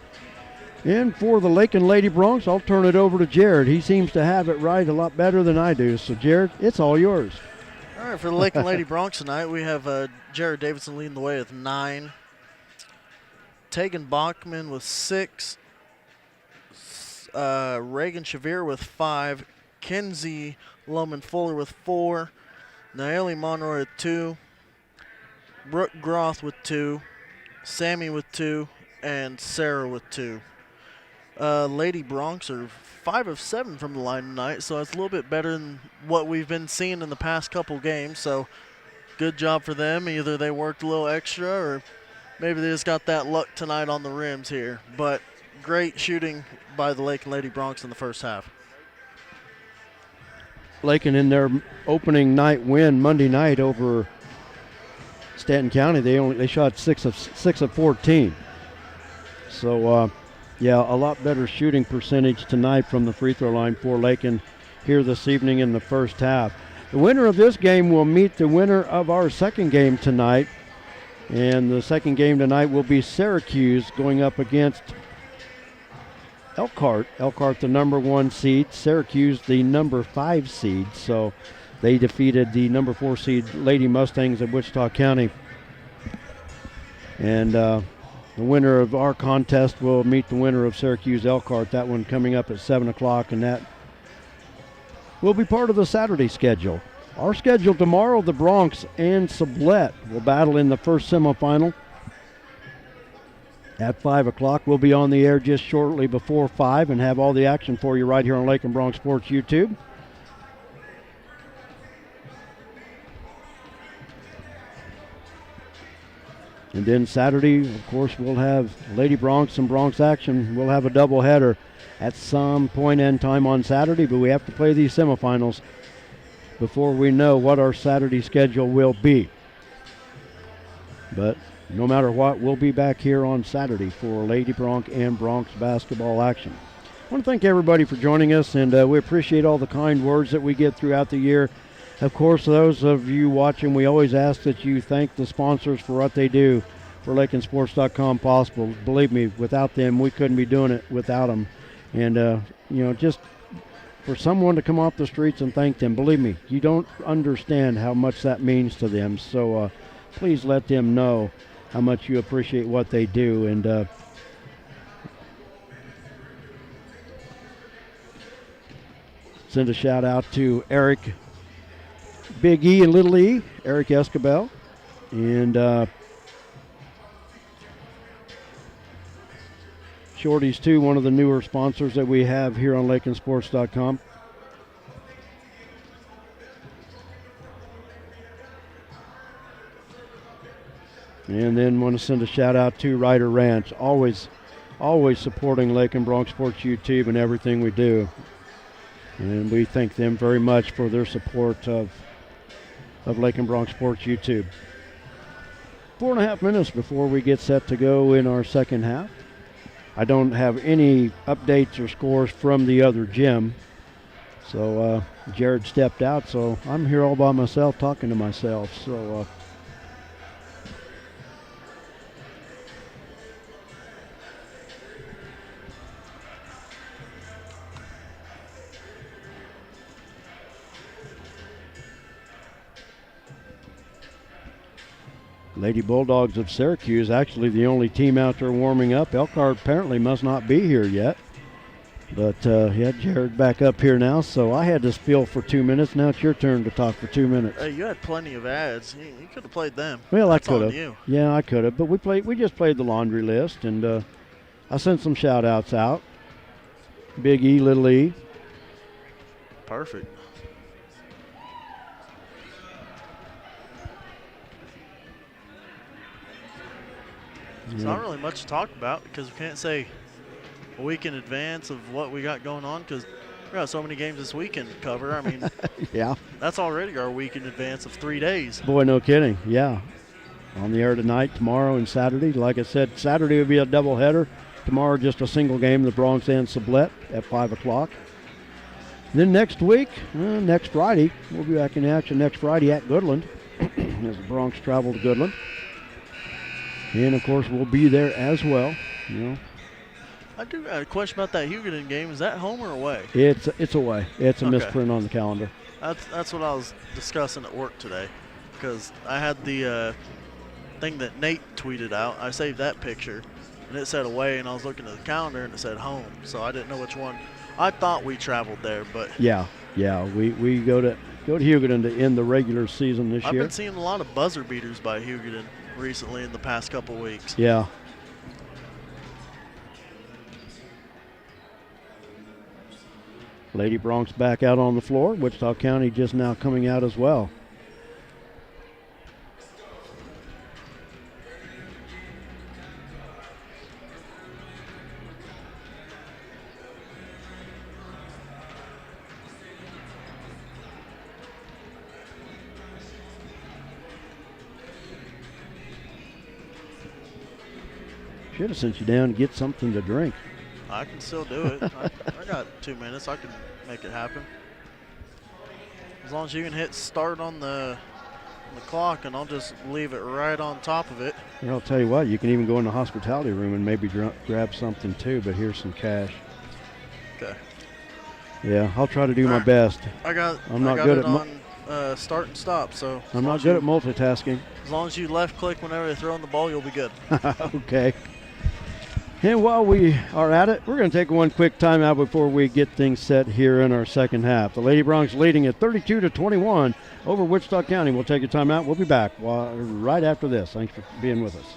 And for the Lakin Lady Broncs, I'll turn it over to Jared. He seems to have it right a lot better than I do. So, Jared, it's all yours. All right, for the Lakin Lady Broncs tonight, we have Jared Davidson leading the way with 9. Tegan Bachman with 6. Reagan Shavir with 5. Kenzie Loman Fuller with 4. Naomi Monroy with 2. Brooke Groth with 2. Sammy with 2. And Sarah with 2. Lady Broncs are 5 of 7 from the line tonight, so it's a little bit better than what we've been seeing in the past couple games. So good job for them. Either they worked a little extra or maybe they just got that luck tonight on the rims here. But great shooting by the Lakin Lady Broncs in the first half. Lakin in their opening night win Monday night over Stanton County, they shot 6 of 14. So yeah, a lot better shooting percentage tonight from the free throw line for Lakin here this evening in the first half. The winner of this game will meet the winner of our second game tonight, and the second game tonight will be Syracuse going up against Elkhart. Elkhart the number 1 seed, Syracuse the number 5 seed. So they defeated the number 4 seed Lady Mustangs of Wichita County. And the winner of our contest will meet the winner of Syracuse Elkhart. That one coming up at 7 o'clock, and that will be part of the Saturday schedule. Our schedule tomorrow, the Broncs and Sublette will battle in the first semifinal at 5 o'clock. We'll be on the air just shortly before 5 and have all the action for you right here on Lakin Broncs Sports YouTube. And then Saturday, of course, we'll have Lady Broncs and Broncs action. We'll have a doubleheader at some point in time on Saturday, but we have to play these semifinals before we know what our Saturday schedule will be. But no matter what, we'll be back here on Saturday for Lady Bronc and Broncs basketball action. I want to thank everybody for joining us, and we appreciate all the kind words that we get throughout the year. Of course, those of you watching, we always ask that you thank the sponsors for what they do for LakinSports.com possible. Believe me, without them, we couldn't be doing it without them. And, just for someone to come off the streets and thank them, believe me, you don't understand how much that means to them. So please let them know how much you appreciate what they do. And send a shout out to Eric, Big E and Little E, Eric Escabel, and Shorty's too, one of the newer sponsors that we have here on LakinSports.com. And then want to send a shout out to Ryder Ranch, always supporting Lakin Broncs Sports YouTube and everything we do. And we thank them very much for their support of Lakin Broncs Sports YouTube. 4.5 minutes before we get set to go in our second half. I don't have any updates or scores from the other gym. So Jared stepped out, so I'm here all by myself talking to myself. So Lady Bulldogs of Syracuse, actually the only team out there warming up. Elkhart apparently must not be here yet. But, Jared back up here now, so I had to spiel for 2 minutes. Now it's your turn to talk for 2 minutes. Hey, you had plenty of ads. You could have played them. Well, That's I could on have. you. Yeah, I could have. But we just played the laundry list, and I sent some shout-outs out. Big E, Little E. Perfect. It's not really much to talk about because we can't say a week in advance of what we got going on because we got so many games this weekend to cover. I mean, Yeah. that's already our week in advance of 3 days. Boy, no kidding. Yeah. On the air tonight, tomorrow, and Saturday. Like I said, Saturday will be a doubleheader. Tomorrow, just a single game, the Bronx and Sublette at 5 o'clock. Then next week, next Friday, we'll be back in action next Friday at Goodland as the Bronx travel to Goodland. And, of course, we'll be there as well. You know, I do got a question about that Hugoton game. Is that home or away? it's away. It's a Okay. misprint on the calendar. That's what I was discussing at work today because I had the thing that Nate tweeted out. I saved that picture, and it said away, and I was looking at the calendar, and it said home. So I didn't know which one. I thought we traveled there, but Yeah. We go to Hugoton to end the regular season this I've year. been seeing a lot of buzzer beaters by Hugoton recently in the past couple weeks. Yeah. Lady Bronx back out on the floor. Wichita County just now coming out as well. Should have sent you down to get something to drink. I can still do it. I got 2 minutes. I can make it happen. As long as you can hit start on the clock, and I'll just leave it right on top of it. Here, I'll tell you what, you can even go in the hospitality room and maybe grab something too, but here's some cash. Okay. Yeah, I'll try to do my Alright. best. I got good it at on start and stop. So I'm not good at multitasking. as long as you left click whenever they're throwing the ball, you'll be good. Okay. And while we are at it, we're going to take one quick timeout before we get things set here in our second half. The Lady Bronx leading at 32-21 over Wichita County. We'll take a timeout. We'll be back right after this. Thanks for being with us.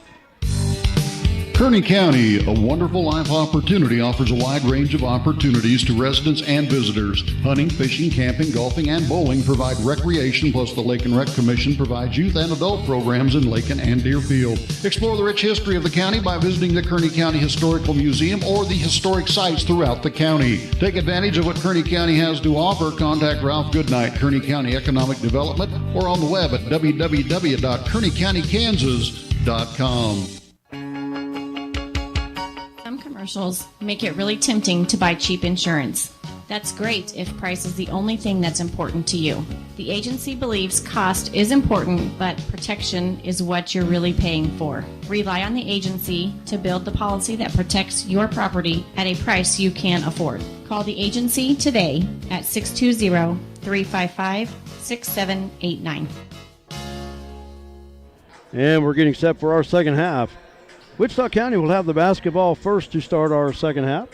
Kearney County, a wonderful life opportunity, offers a wide range of opportunities to residents and visitors. Hunting, fishing, camping, golfing, and bowling provide recreation, plus the Lake and Rec Commission provides youth and adult programs in Lakin and Deerfield. Explore the rich history of the county by visiting the Kearney County Historical Museum or the historic sites throughout the county. Take advantage of what Kearney County has to offer. Contact Ralph Goodnight, Kearney County Economic Development, or on the web at www.kearneycountykansas.com. Commercials make it really tempting to buy cheap insurance. That's great if price is the only thing that's important to you. The agency believes cost is important, but protection is what you're really paying for. Rely on the agency to build the policy that protects your property at a price you can afford. Call the agency today at 620-355-6789. And we're getting set for our second half. Wichita County will have the basketball first to start our second half.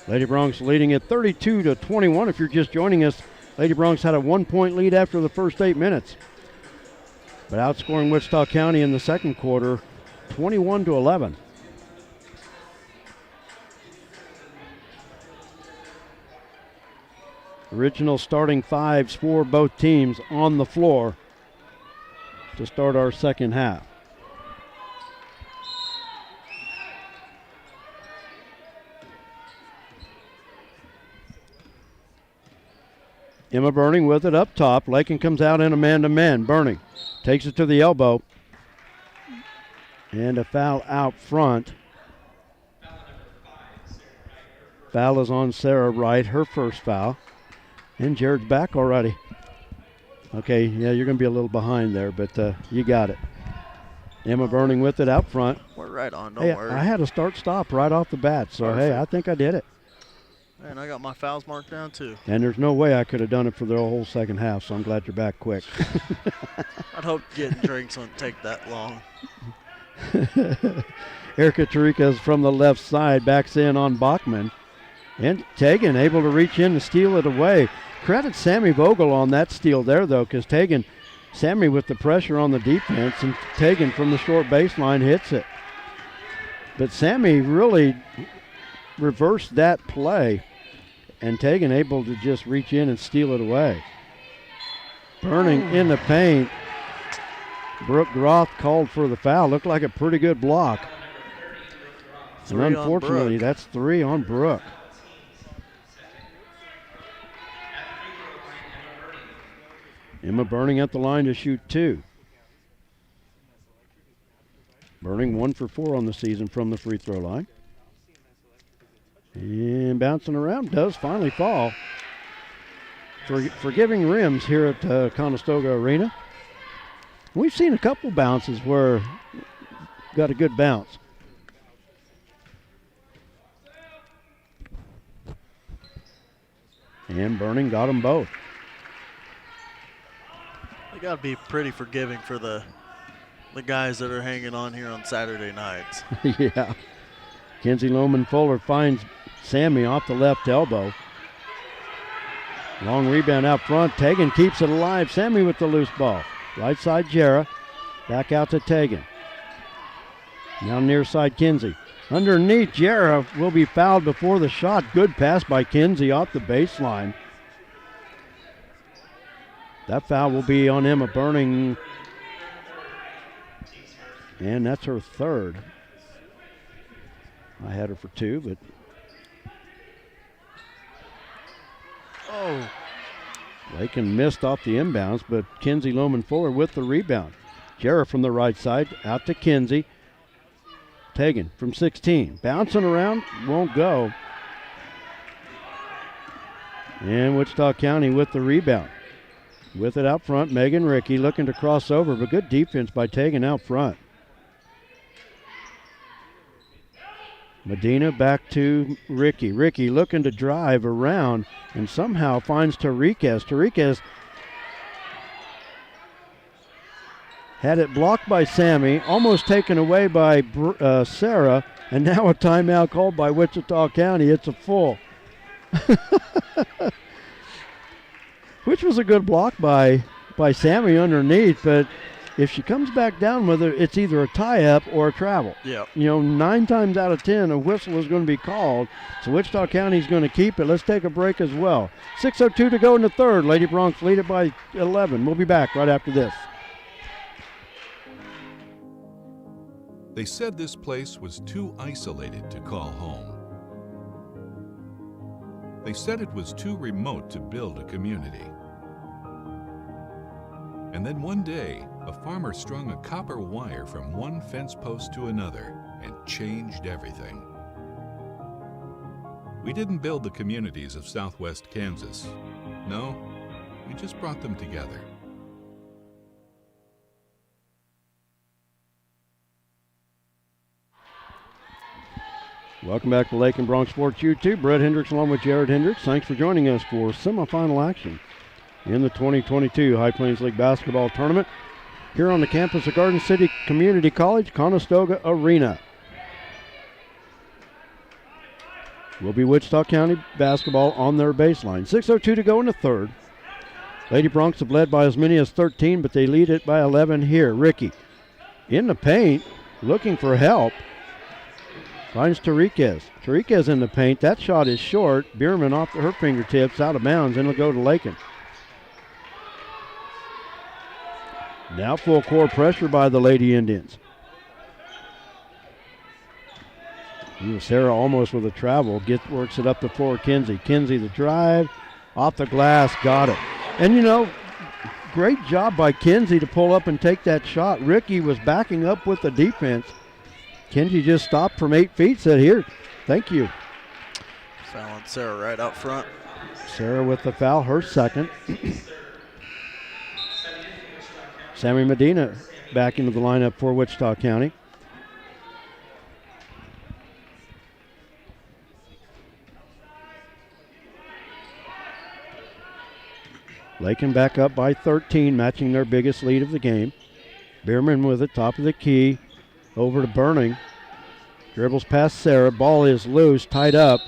Lady Bronx leading at 32-21. If you're just joining us, Lady Bronx had a 1-point lead after the first 8 minutes, but outscoring Wichita County in the second quarter, 21-11. Original starting fives for both teams on the floor to start our second half. Emma Burning with it up top. Lakin comes out in a man-to-man. Burning takes it to the elbow. And a foul out front. Foul is on Sarah Wright, her first foul. And Jared's back already. Okay, yeah, you're going to be a little behind there, but you got it. Emma Burning with it out front. We're right on, don't Hey, worry. I had a start-stop right off the bat, so hey, I think I did it. And I got my fouls marked down too. And there's no way I could have done it for the whole second half, so I'm glad you're back quick. I'd hope getting drinks wouldn't take that long. Erica Tarikas from the left side backs in on Bachman. And Tegan able to reach in and steal it away. Credit Sammy Vogel on that steal there, though, because Sammy with the pressure on the defense, and Tegan from the short baseline hits it. But Sammy really reversed that play, and Tegan able to just reach in and steal it away. Burning in the paint. Brooke Groth called for the foul. Looked like a pretty good block. And unfortunately, that's 3 on Brooke. Emma Burning at the line to shoot 2. Burning 1 for 4 on the season from the free throw line. And bouncing around, does finally fall. Forgiving rims here at Conestoga Arena. We've seen a couple bounces where got a good bounce. And Burning got them both. They got to be pretty forgiving for the guys that are hanging on here on Saturday nights. Yeah. Kenzie Lohman Fuller finds Sammy off the left elbow. Long rebound out front. Tegan keeps it alive. Sammy with the loose ball. Right side Jarrah. Back out to Tegan. Now near side Kinsey. Underneath, Jarrah will be fouled before the shot. Good pass by Kinsey off the baseline. That foul will be on Emma Burning. And that's her 3rd. I had her for 2, but. Oh. Lakin missed off the inbounds, but Kinsey Lohman Fuller with the rebound. Jarrah from the right side, out to Kinsey. Tegan from 16. Bouncing around, won't go. And Wichita County with the rebound. With it out front, Megan Rickey looking to cross over, but good defense by Tegan out front. Medina back to Rickey. Rickey looking to drive around and somehow finds Tariquez. Tariquez had it blocked by Sammy, almost taken away by Sarah, and now a timeout called by Wichita County. It's a full. Which was a good block by Sammy underneath, but if she comes back down with it, it's either a tie-up or a travel. Yeah. 9 times out of 10, a whistle is going to be called, so Wichita County is going to keep it. Let's take a break as well. 6:02 to go in the 3rd. Lady Broncs lead it by 11. We'll be back right after this. They said this place was too isolated to call home. They said it was too remote to build a community. And then one day, a farmer strung a copper wire from one fence post to another and changed everything. We didn't build the communities of Southwest Kansas. No, we just brought them together. Welcome back to Lakin Bronx Sports YouTube. Brett Hendricks along with Jared Hendricks. Thanks for joining us for semifinal action in the 2022 High Plains League Basketball Tournament here on the campus of Garden City Community College, Conestoga Arena. Will be Wichita County basketball on their baseline. 6:02 to go in the 3rd. Lady Broncs have led by as many as 13, but they lead it by 11 here. Rickey in the paint, looking for help. Finds Tariquez. Tariquez in the paint. That shot is short. Bierman off her fingertips, out of bounds, and it'll go to Lakin. Now full court pressure by the Lady Indians. Sarah almost with a travel. Works it up the floor. Kinsey. Kinsey the drive. Off the glass. Got it. And great job by Kinsey to pull up and take that shot. Rickey was backing up with the defense. Kinsey just stopped from 8 feet, said, here, thank you. Fouling Sarah right out front. Sarah with the foul, her 2nd. Sammy Medina back into the lineup for Wichita County. Lakin back up by 13, matching their biggest lead of the game. Bierman with it, top of the key. Over to Burning. Dribbles past Sarah. Ball is loose, tied up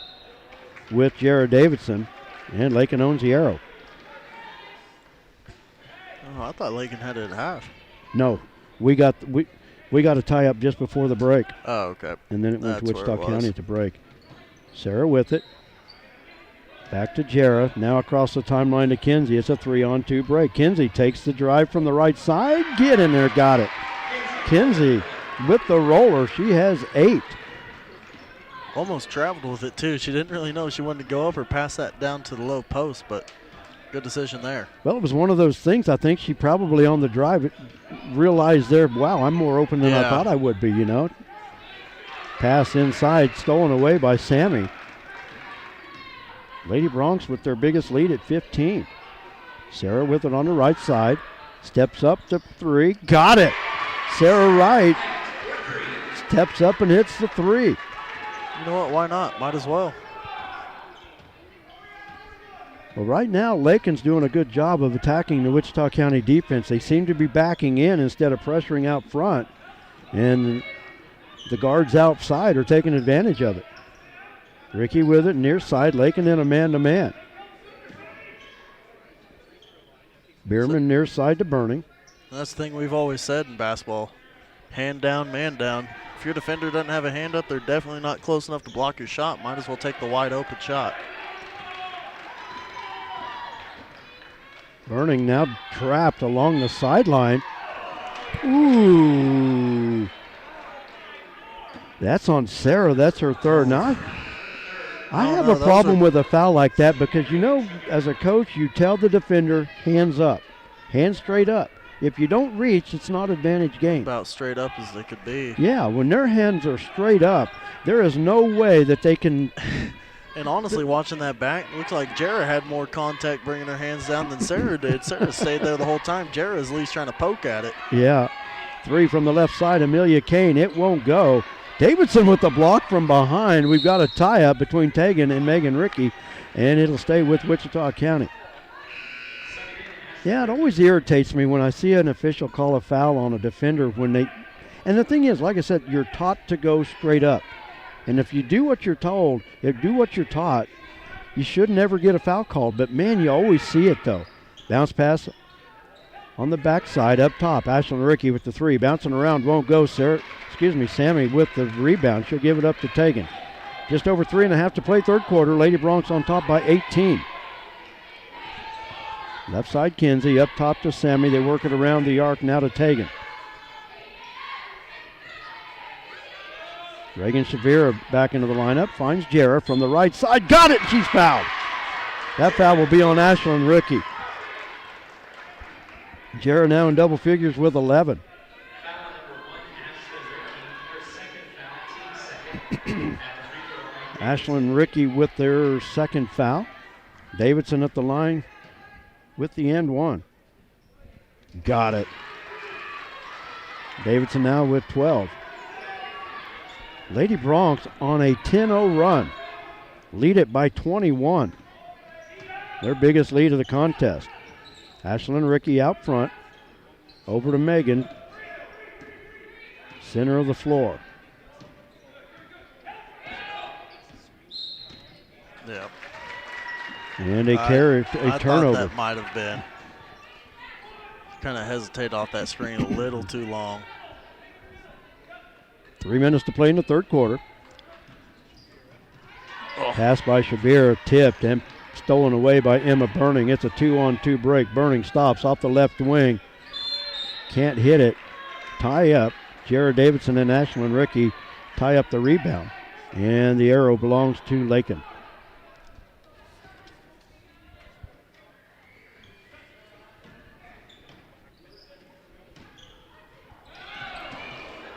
with Jared Davidson. And Lakin owns the arrow. Oh, I thought Lakin had it at half. No, we got a tie up just before the break. Oh, okay. And then it went to That's Wichita where it County was. at the break. Sarah with it. Back to Jarrah. Now across the timeline to Kinsey. It's a 3-on-2 break. Kinsey takes the drive from the right side. Get in there. Got it. Kinsey with the roller. She has 8. Almost traveled with it, too. She didn't really know if she wanted to go up or pass that down to the low post, but good decision there. Well, it was one of those things. I think she probably on the drive realized there, wow, I'm more open than I thought I would be, you know. Pass inside, stolen away by Sammy. Lady Bronx with their biggest lead at 15. Sarah with it on the right side. Steps up to 3. Got it. Sarah Wright steps up and hits the 3. You know what? Why not? Might as well. Well, right now, Lakin's doing a good job of attacking the Wichita County defense. They seem to be backing in instead of pressuring out front. And the guards outside are taking advantage of it. Ricky with it, near side. Lakin in a man-to-man. Bierman near side to Burning. That's the thing we've always said in basketball. Hand down, man down. If your defender doesn't have a hand up, they're definitely not close enough to block your shot. Might as well take the wide open shot. Burning now trapped along the sideline. Ooh. That's on Sarah. That's her third. Now, I have a problem with a foul like that because, you know, as a coach, you tell the defender, hands up, hands straight up. If you don't reach, it's not advantage game. About straight up as they could be. Yeah, when their hands are straight up, there is no way that they can. And honestly, watching that back, it looks like Jarrah had more contact bringing her hands down than Sarah did. Sarah stayed there the whole time. Jarrah is at least trying to poke at it. Yeah. 3 from the left side, Amelia Kane. It won't go. Davidson with the block from behind. We've got a tie-up between Tegan and Megan Rickey, and it'll stay with Wichita County. Yeah, it always irritates me when I see an official call a foul on a defender when they – and the thing is, like I said, you're taught to go straight up. And if you do what you're told, if you do what you're taught, you should never get a foul called. But, man, you always see it, though. Bounce pass on the backside up top. Ashlyn Rickey with the 3. Bouncing around, won't go. Sammy with the rebound. She'll give it up to Tegan. Just over 3.5 to play third quarter. Lady Bronx on top by 18. Left side Kinsey, up top to Sammy. They work it around the arc now to Tegan. Reagan Shavira back into the lineup. Finds Jarrah from the right side. Got it! She's fouled. That foul will be on Ashlyn Rickey. Jarrah now in double figures with 11. Ashlyn Rickey with their second foul. Davidson at the line with the end one. Got it. Davidson now with 12. Lady Bronx on a 10-0 run. Lead it by 21. Their biggest lead of the contest. Ashlyn Rickey out front. Over to Megan. Center of the floor. Yeah. And a I turnover. thought that might have been. Kind of hesitate off that screen a little too long. 3 minutes to play in the third quarter. Pass by Shabir, tipped and stolen away by Emma Burning. It's a 2-on-2 break. Burning stops off the left wing. Can't hit it. Tie up. Jarrah Davidson and Ashlyn Rickey tie up the rebound. And the arrow belongs to Lakin.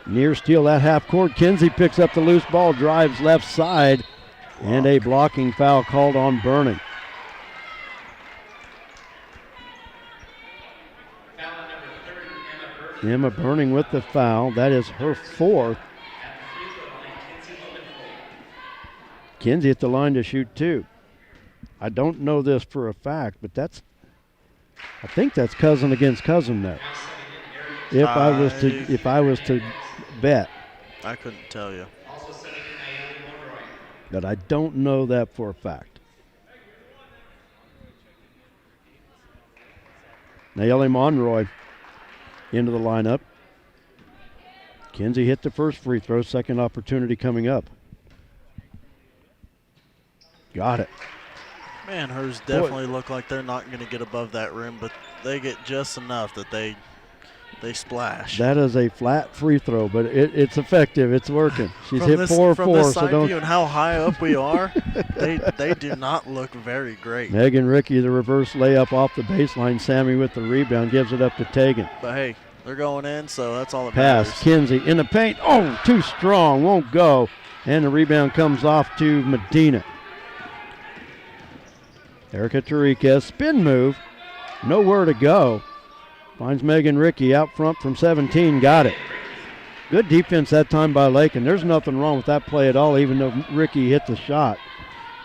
Near steal at half court. Kinsey picks up the loose ball, drives left side, and a blocking foul called on Burning. Emma Burning with the foul. That is her fourth. Kinsey at the line to shoot 2. I don't know this for a fact, but I think that's cousin against cousin there. If I was to bet. I couldn't tell you. But I don't know that for a fact. Nayeli Monroy into the lineup. Kinsey hit the first free throw. Second opportunity coming up. Got it. Man, hers definitely look like they're not going to get above that rim, but they get just enough that they they splash. That is a flat free throw, but it's effective. It's working. She's From hit this, 4 from 4, this so side don't. view and how high up we are, they do not look very great. Megan Ricky, the reverse layup off the baseline. Sammy with the rebound, gives it up to Tegan. But hey, they're going in, so that's all that Pass, matters. Kinsey in the paint. Oh, too strong, won't go. And the rebound comes off to Medina. Erica Tariquez, spin move, nowhere to go. Finds Megan Ricky out front from 17, got it. Good defense that time by Lakin. There's nothing wrong with that play at all, even though Ricky hit the shot.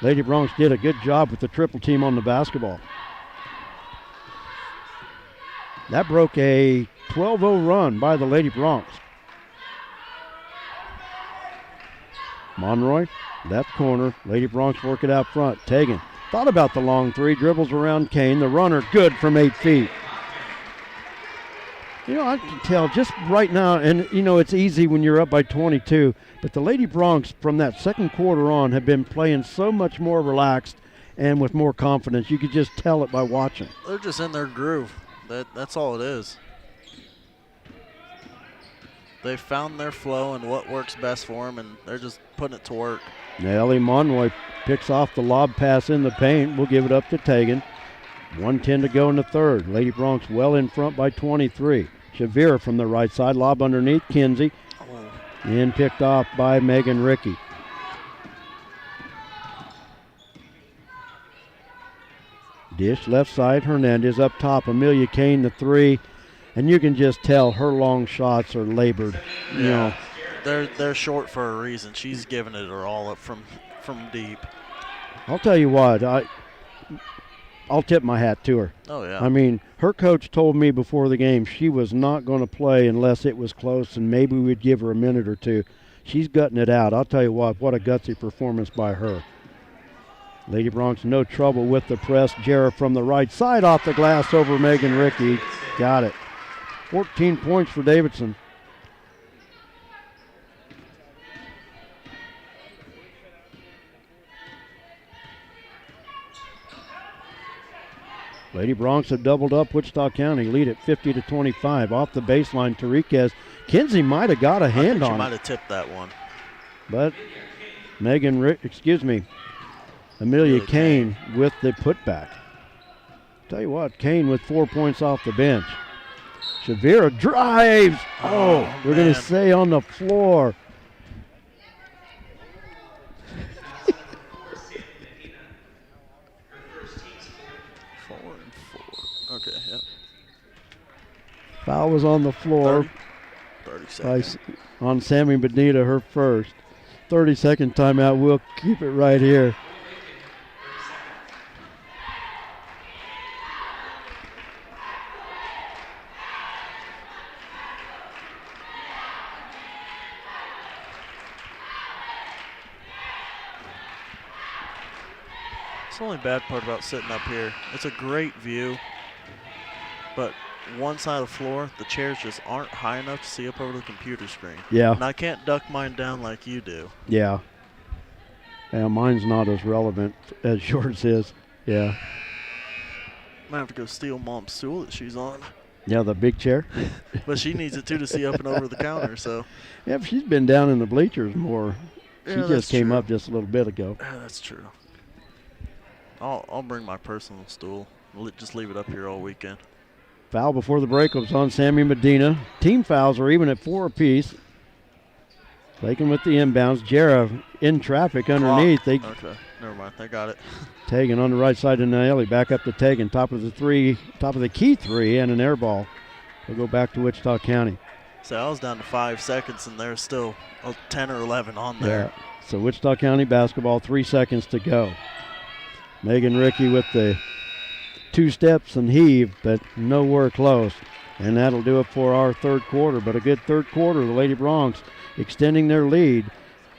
Lady Bronx did a good job with the triple team on the basketball. That broke a 12-0 run by the Lady Bronx. Monroy, left corner. Lady Bronx work it out front. Tegan thought about the long three, dribbles around Kane. The runner good from 8 feet. You know, I can tell just right now, and you know it's easy when you're up by 22, but the Lady Bronx from that second quarter on have been playing so much more relaxed and with more confidence. You could just tell it by watching. They're just in their groove. That's all it is. They found their flow and what works best for them, and they're just putting it to work. Now Ellie Monroy picks off the lob pass in the paint. We'll give it up to Tegan. 1:10 to go in the third. Lady Bronx well in front by 23. Shavira from the right side. Lob underneath Kinsey. And picked off by Megan Ricky. Dish left side. Hernandez up top. Amelia Kane the three. And you can just tell her long shots are labored. You know. They're short for a reason. She's giving it her all up from deep. I'll tell you what. I'll tip my hat to her. Oh, yeah. I mean, her coach told me before the game she was not going to play unless it was close and maybe we'd give her a minute or two. She's gutting it out. I'll tell you what a gutsy performance by her. Lady Bronx no trouble with the press. Jarrah from the right side off the glass over Megan Ricky. Got it. 14 points for Davidson. Lady Bronx have doubled up Wichita County, lead at 50-25. Off the baseline, Tariquez. Kinsey might have got a hand on it. She might have tipped that one. But Amelia Kane with the putback. Tell you what, Kane with 4 points off the bench. Shavira drives. Oh, we're going to say on the floor. Okay, yep. Foul was on the floor 30 seconds. On Sammy Benita, her first. 30-second timeout. We'll keep it right here. It's the only bad part about sitting up here. It's a great view, but one side of the floor, the chairs just aren't high enough to see up over the computer screen. Yeah. And I can't duck mine down like you do. Yeah. Yeah, mine's not as relevant as yours is. Yeah. Might have to go steal Mom's stool that she's on. Yeah, the big chair. But she needs it too to see up and over the counter, so. Yeah, she's been down in the bleachers more. She Yeah, just came true. up just a little bit ago. Yeah, that's true. I'll bring my personal stool. Just leave it up here all weekend. Foul before the break was on Sammy Medina. Team fouls are even at 4 apiece. Lakin with the inbounds. Jarrah in traffic underneath. Okay, never mind. They got it. Tegan on the right side to Naeli. Back up to Tegan. Top of the key three and an air ball. We'll go back to Wichita County. So I was down to 5 seconds, and there's still 10 or 11 on there. Yeah. So Wichita County basketball, 3 seconds to go. Megan Ricky with the 2 steps and heave, but nowhere close. And that'll do it for our third quarter. But a good third quarter. The Lady Bronx extending their lead.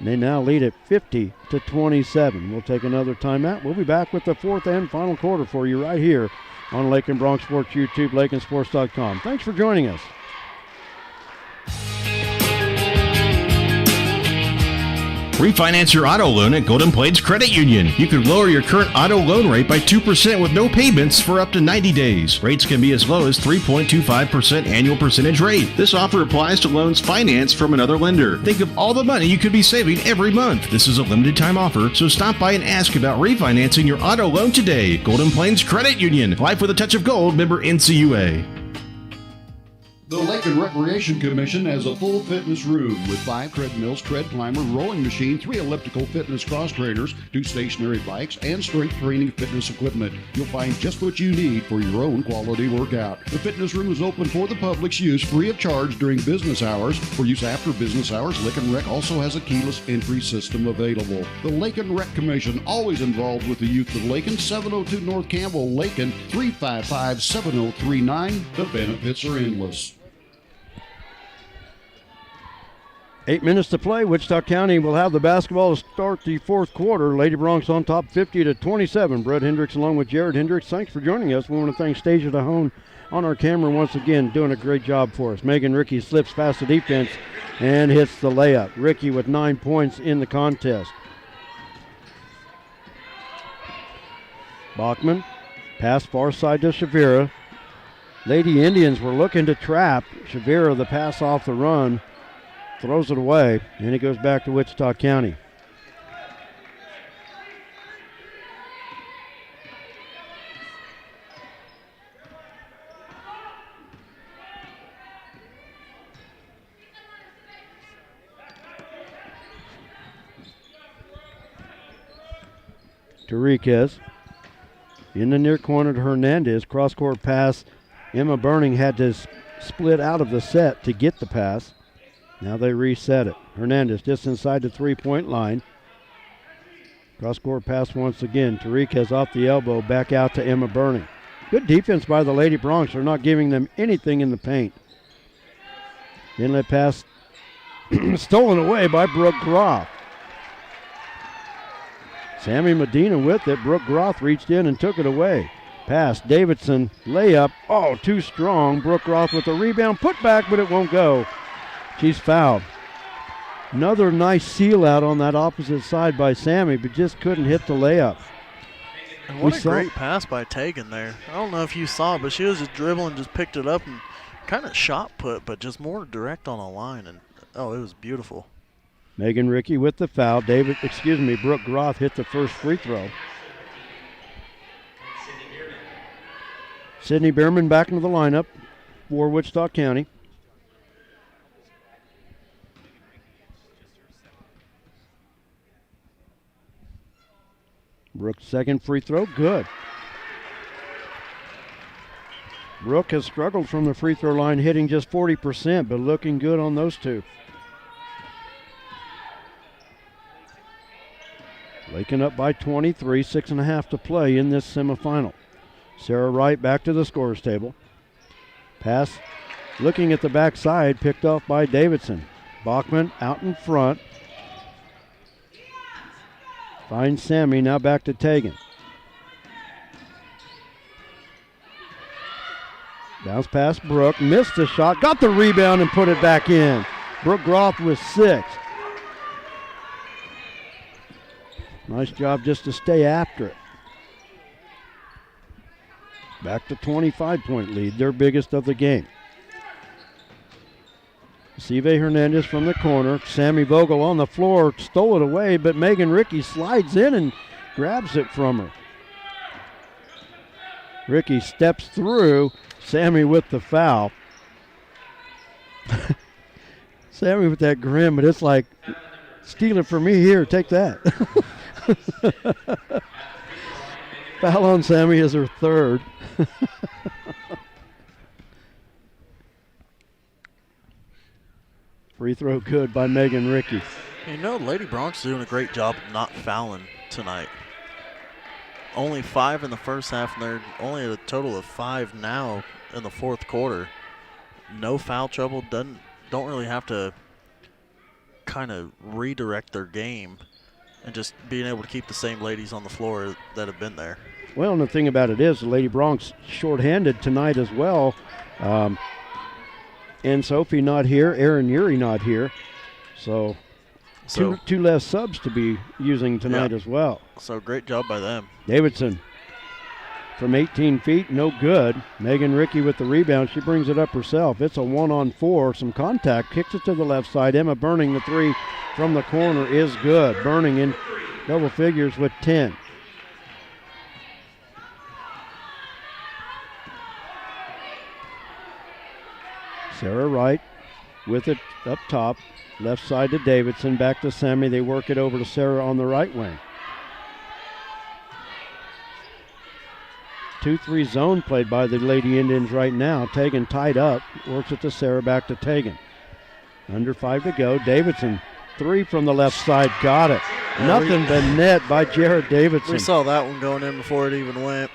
And they now lead at 50-27. We'll take another timeout. We'll be back with the fourth and final quarter for you right here on Lakin Bronx Sports YouTube, LakinSports.com. Thanks for joining us. Refinance your auto loan at Golden Plains Credit Union. You can lower your current auto loan rate by 2% with no payments for up to 90 days. Rates can be as low as 3.25% annual percentage rate. This offer applies to loans financed from another lender. Think of all the money you could be saving every month. This is a limited time offer, so stop by and ask about refinancing your auto loan today. Golden Plains Credit Union. Life with a touch of gold. Member NCUA. The Lakin Recreation Commission has a full fitness room with 5 treadmills, tread climber, rowing machine, 3 elliptical fitness cross trainers, 2 stationary bikes, and strength training fitness equipment. You'll find just what you need for your own quality workout. The fitness room is open for the public's use free of charge during business hours. For use after business hours, Lakin Rec also has a keyless entry system available. The Lakin Rec Commission, always involved with the youth of Lakin, 702 North Campbell, Lakin, 355-7039. The benefits are endless. 8 minutes to play. Wichita County will have the basketball to start the fourth quarter. Lady Bronx on top 50-27. Brett Hendricks along with Jared Hendricks. Thanks for joining us. We want to thank Stasia DeHone on our camera once again, doing a great job for us. Megan Ricky slips past the defense and hits the layup. Ricky with 9 points in the contest. Bachman, pass far side to Shavira. Lady Indians were looking to trap Shavira. The pass off the run. Throws it away, and it goes back to Wichita County. Enriquez in the near corner to Hernandez. Cross-court pass. Emma Burning had to split out of the set to get the pass. Now they reset it. Hernandez just inside the three-point line. Cross-court pass once again. Enriquez off the elbow, back out to Emma Burning. Good defense by the Lady Bronx. They're not giving them anything in the paint. Inlet pass stolen away by Brooke Groff. Sammy Medina with it. Brooke Groff reached in and took it away. Pass, Davidson, layup. Oh, too strong. Brooke Groff with a rebound. Put back, but it won't go. She's fouled. Another nice seal out on that opposite side by Sammy, but just couldn't hit the layup. And what a great pass by Tegan there. I don't know if you saw it, but she was just dribbling, just picked it up and kind of shot put, but just more direct on a line. And oh, it was beautiful. Megan Ricky with the foul. Brooke Groff hit the first free throw. Sydney Bierman back into the lineup for Wichita County. Brooke's second free throw, good. Brooke has struggled from the free throw line, hitting just 40%, but looking good on those two. Lakin up by 23, 6.5 to play in this semifinal. Sarah Wright back to the scorer's table. Pass looking at the backside, picked off by Davidson. Bachman out in front. Finds Sammy, now back to Tegan. Bounce pass Brooke, missed the shot, got the rebound and put it back in. Brooke Groff with 6. Nice job just to stay after it. Back to 25-point lead, their biggest of the game. Sive Hernandez from the corner. Sammy Vogel on the floor, stole it away, but Megan Ricky slides in and grabs it from her. Ricky steps through. Sammy with the foul. Sammy with that grin, but it's like, steal it from me here, take that. Foul on Sammy is her third. Free throw good by Megan Ricky. You know, Lady Bronx is doing a great job of not fouling tonight. Only 5 in the first half, and they're only at a total of 5 now in the fourth quarter. No foul trouble. Don't really have to kind of redirect their game, and just being able to keep the same ladies on the floor that have been there. Well, and the thing about it is, the Lady Bronx shorthanded tonight as well. And Sophie not here, Aaron Urey not here. So So two less subs to be using tonight as well. So great job by them. Davidson from 18 feet, no good. Megan Ricky with the rebound. She brings it up herself. It's a 1-on-4, some contact, kicks it to the left side. Emma Burning, the three from the corner is good. Burning in double figures with 10. Sarah Wright with it up top. Left side to Davidson, back to Sammy. They work it over to Sarah on the right wing. 2-3 zone played by the Lady Indians right now. Tegan tied up, works it to Sarah, back to Tegan. Under 5 to go. Davidson, 3 from the left side, got it. Nothing but net by Jared Davidson. We saw that one going in before it even went.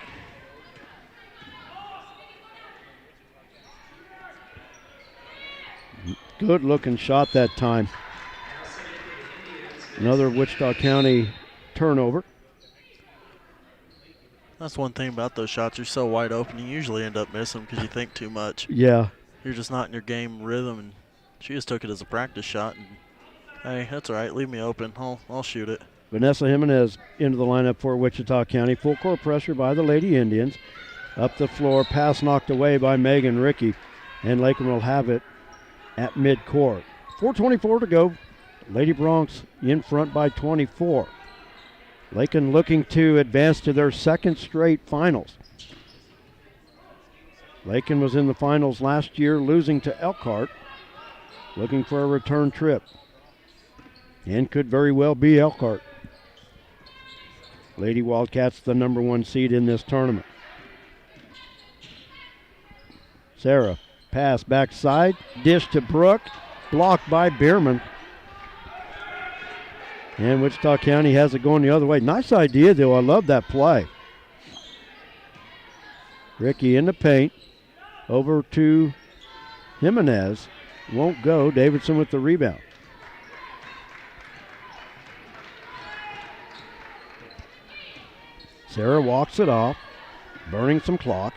Good looking shot that time. Another Wichita County turnover. That's one thing about those shots. You're so wide open, you usually end up missing because you think too much. Yeah. You're just not in your game rhythm, and she just took it as a practice shot. And, hey, that's all right. Leave me open. I'll shoot it. Vanessa Jimenez into the lineup for Wichita County. Full court pressure by the Lady Indians. Up the floor, pass knocked away by Megan Ricky, and Lakin will have it at midcourt. 4:24 to go. Lady Bronx in front by 24. Lakin looking to advance to their second straight finals. Lakin was in the finals last year, losing to Elkhart, looking for a return trip, and could very well be Elkhart. Lady Wildcats the number 1 seed in this tournament. Sarah, pass backside, dish to Brooke, blocked by Bierman. And Wichita County has it going the other way. Nice idea, though. I love that play. Ricky in the paint. Over to Jimenez. Won't go. Davidson with the rebound. Sarah walks it off, burning some clock.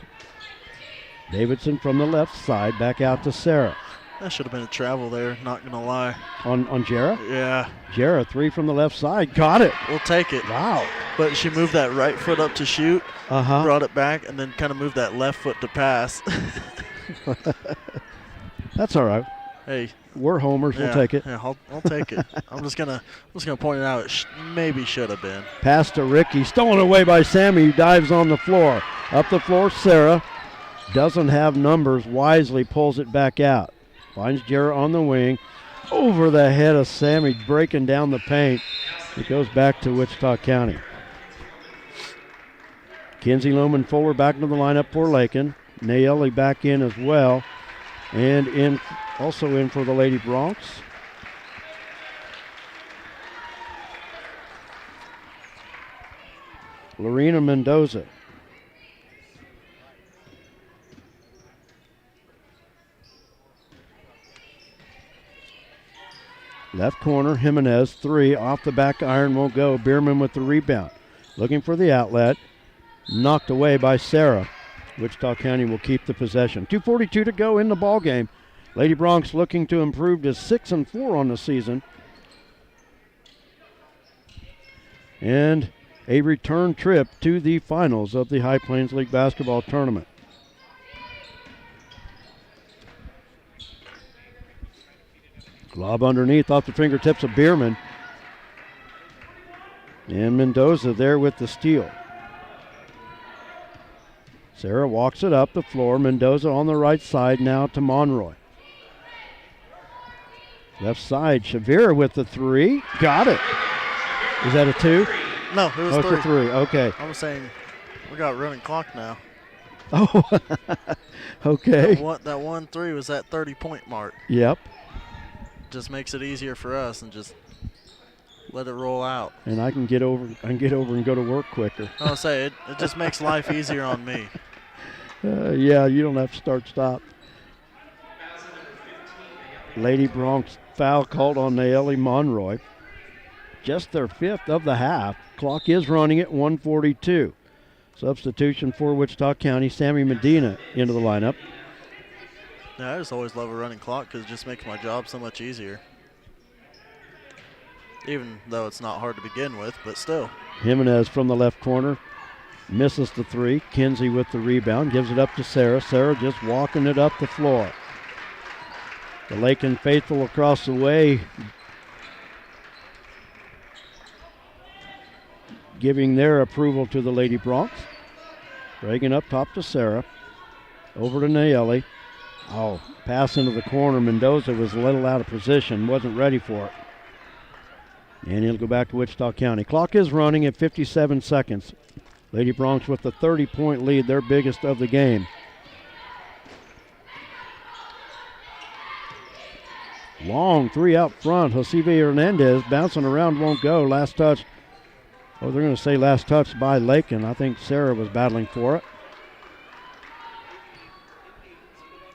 Davidson from the left side, back out to Sarah. That should have been a travel there, not going to lie. On Jarrah? Yeah. Jarrah, 3 from the left side. Got it. We'll take it. Wow. But she moved that right foot up to shoot, Uh-huh. brought it back, and then kind of moved that left foot to pass. That's all right. Hey. We're homers. Yeah, we'll take it. Yeah, I'll take it. I'm just gonna point it out. It maybe should have been. Pass to Ricky. Stolen away by Sammy, who dives on the floor. Up the floor, Sarah. Doesn't have numbers. Wisely pulls it back out. Finds Jarrah on the wing. Over the head of Sammy, breaking down the paint. It goes back to Wichita County. Kinsey Lohman Fuller back into the lineup for Lakin. Nayeli back in as well. And also in for the Lady Bronx. Lorena Mendoza. Left corner, Jimenez, 3, off the back iron, won't go. Bierman with the rebound. Looking for the outlet. Knocked away by Sarah. Wichita County will keep the possession. 2:42 to go in the ball game. Lady Bronx looking to improve to 6-4 on the season. And a return trip to the finals of the High Plains League basketball tournament. Lob underneath off the fingertips of Bierman. And Mendoza there with the steal. Sarah walks it up the floor. Mendoza on the right side now to Monroy. Left side, Shavira with the 3. Got it. Is that a 2? No, it was 3. It's a 3, okay. I'm saying we got running clock now. Oh, okay. That 1-3 was that 30-point mark. Yep. Just makes it easier for us and just let it roll out. And I can get over and go to work quicker. I'll say it just makes life easier on me. Yeah, you don't have to start-stop. Lady Bronx foul called on Nayeli Monroy. Just their 5th of the half. Clock is running at 1:42. Substitution for Wichita County, Sammy Medina into the lineup. Yeah, I just always love a running clock because it just makes my job so much easier. even though it's not hard to begin with, but still. Jimenez from the left corner misses the three. Kinsey with the rebound, gives it up to Sarah. Sarah just walking it up the floor. The Lakin faithful across the way, giving their approval to the Lady Bronx. Reagan up top to Sarah. Over to Nayeli. Oh, pass into the corner. Mendoza was a little out of position, wasn't ready for it. And he'll go back to Wichita County. Clock is running at 57 seconds. Lady Bronx with the 30-point lead, their biggest of the game. Long three out front. Joseve Hernandez bouncing around, won't go. Last touch. Oh, they're going to say last touch by Lakin. I think Sarah was battling for it.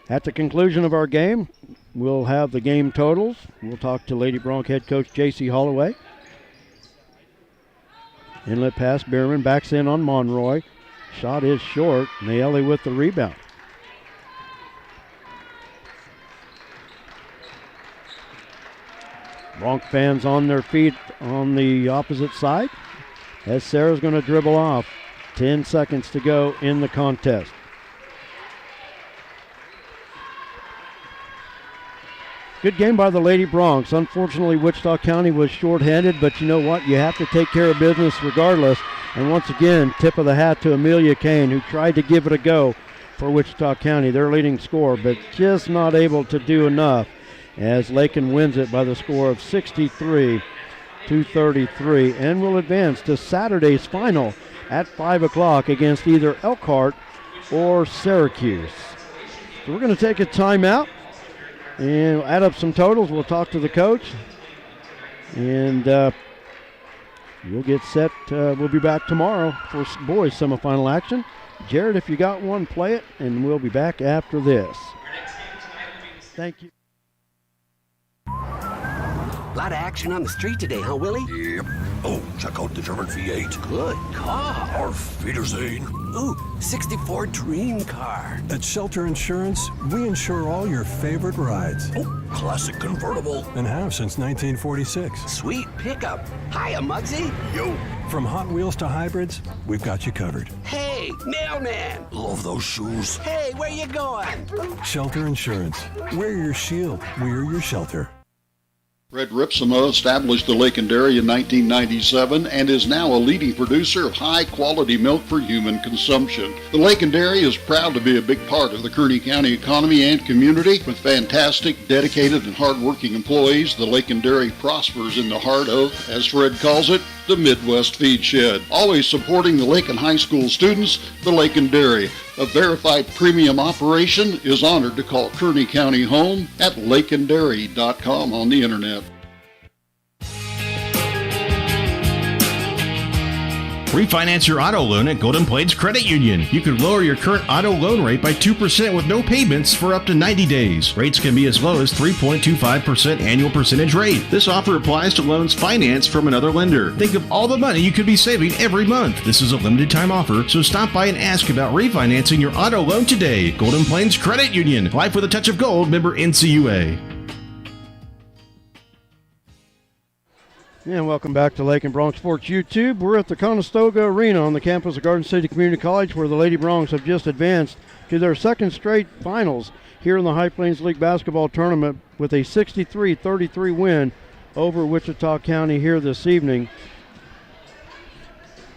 At the conclusion of our game, we'll have the game totals. We'll talk to Lady Bronx head coach J.C. Holloway. Inlet pass, Bierman backs in on Monroy. Shot is short. Nayeli with the rebound. Bronx fans on their feet on the opposite side as Sarah's going to dribble off. 10 seconds to go in the contest. Good game by the Lady Bronx. Unfortunately, Wichita County was shorthanded, but you know what? You have to take care of business regardless. And once again, tip of the hat to Amelia Kane, who tried to give it a go for Wichita County, their leading scorer, but just not able to do enough as Lakin wins it by the score of 63-33 and will advance to Saturday's final at 5 o'clock against either Elkhart or Syracuse. So we're going to take a timeout and we'll add up some totals. We'll talk to the coach, and we'll get set. We'll be back tomorrow for boys semifinal action. Jared, if you got one, play it, and we'll be back after this. Thank you. A lot of action on the street today, huh, Willie? Yep. Oh, check out the German V8. Good car. Auf Wiedersehen. Ooh, 64 dream car. At Shelter Insurance, we insure all your favorite rides. Oh, classic convertible. And have since 1946. Sweet pickup. Hiya, Muggsy. Yo. From Hot Wheels to hybrids, we've got you covered. Hey, mailman. Love those shoes. Hey, where you going? Shelter Insurance. We're your shield. We're your shelter. Fred Ripsema established the Lakin Dairy in 1997 and is now a leading producer of high-quality milk for human consumption. The Lakin Dairy is proud to be a big part of the Kearney County economy and community. With fantastic, dedicated, and hard-working employees, the Lakin Dairy prospers in the heart of, as Fred calls it, the Midwest Feed Shed. Always supporting the Lakin High School students, the Lakin Dairy, a verified premium operation, is honored to call Kearney County home at lakindairy.com on the internet. Refinance your auto loan at Golden Plains Credit Union. You could lower your current auto loan rate by 2% with no payments for up to 90 days. Rates can be as low as 3.25% annual percentage rate. This offer applies to loans financed from another lender. Think of all the money you could be saving every month. This is a limited time offer, so stop by and ask about refinancing your auto loan today. Golden Plains Credit Union. Life with a touch of gold. Member NCUA. And welcome back to Lakin Bronx Sports YouTube. We're at the Conestoga Arena on the campus of Garden City Community College, where the Lady Bronx have just advanced to their second straight finals here in the High Plains League basketball tournament with a 63-33 win over Wichita County here this evening.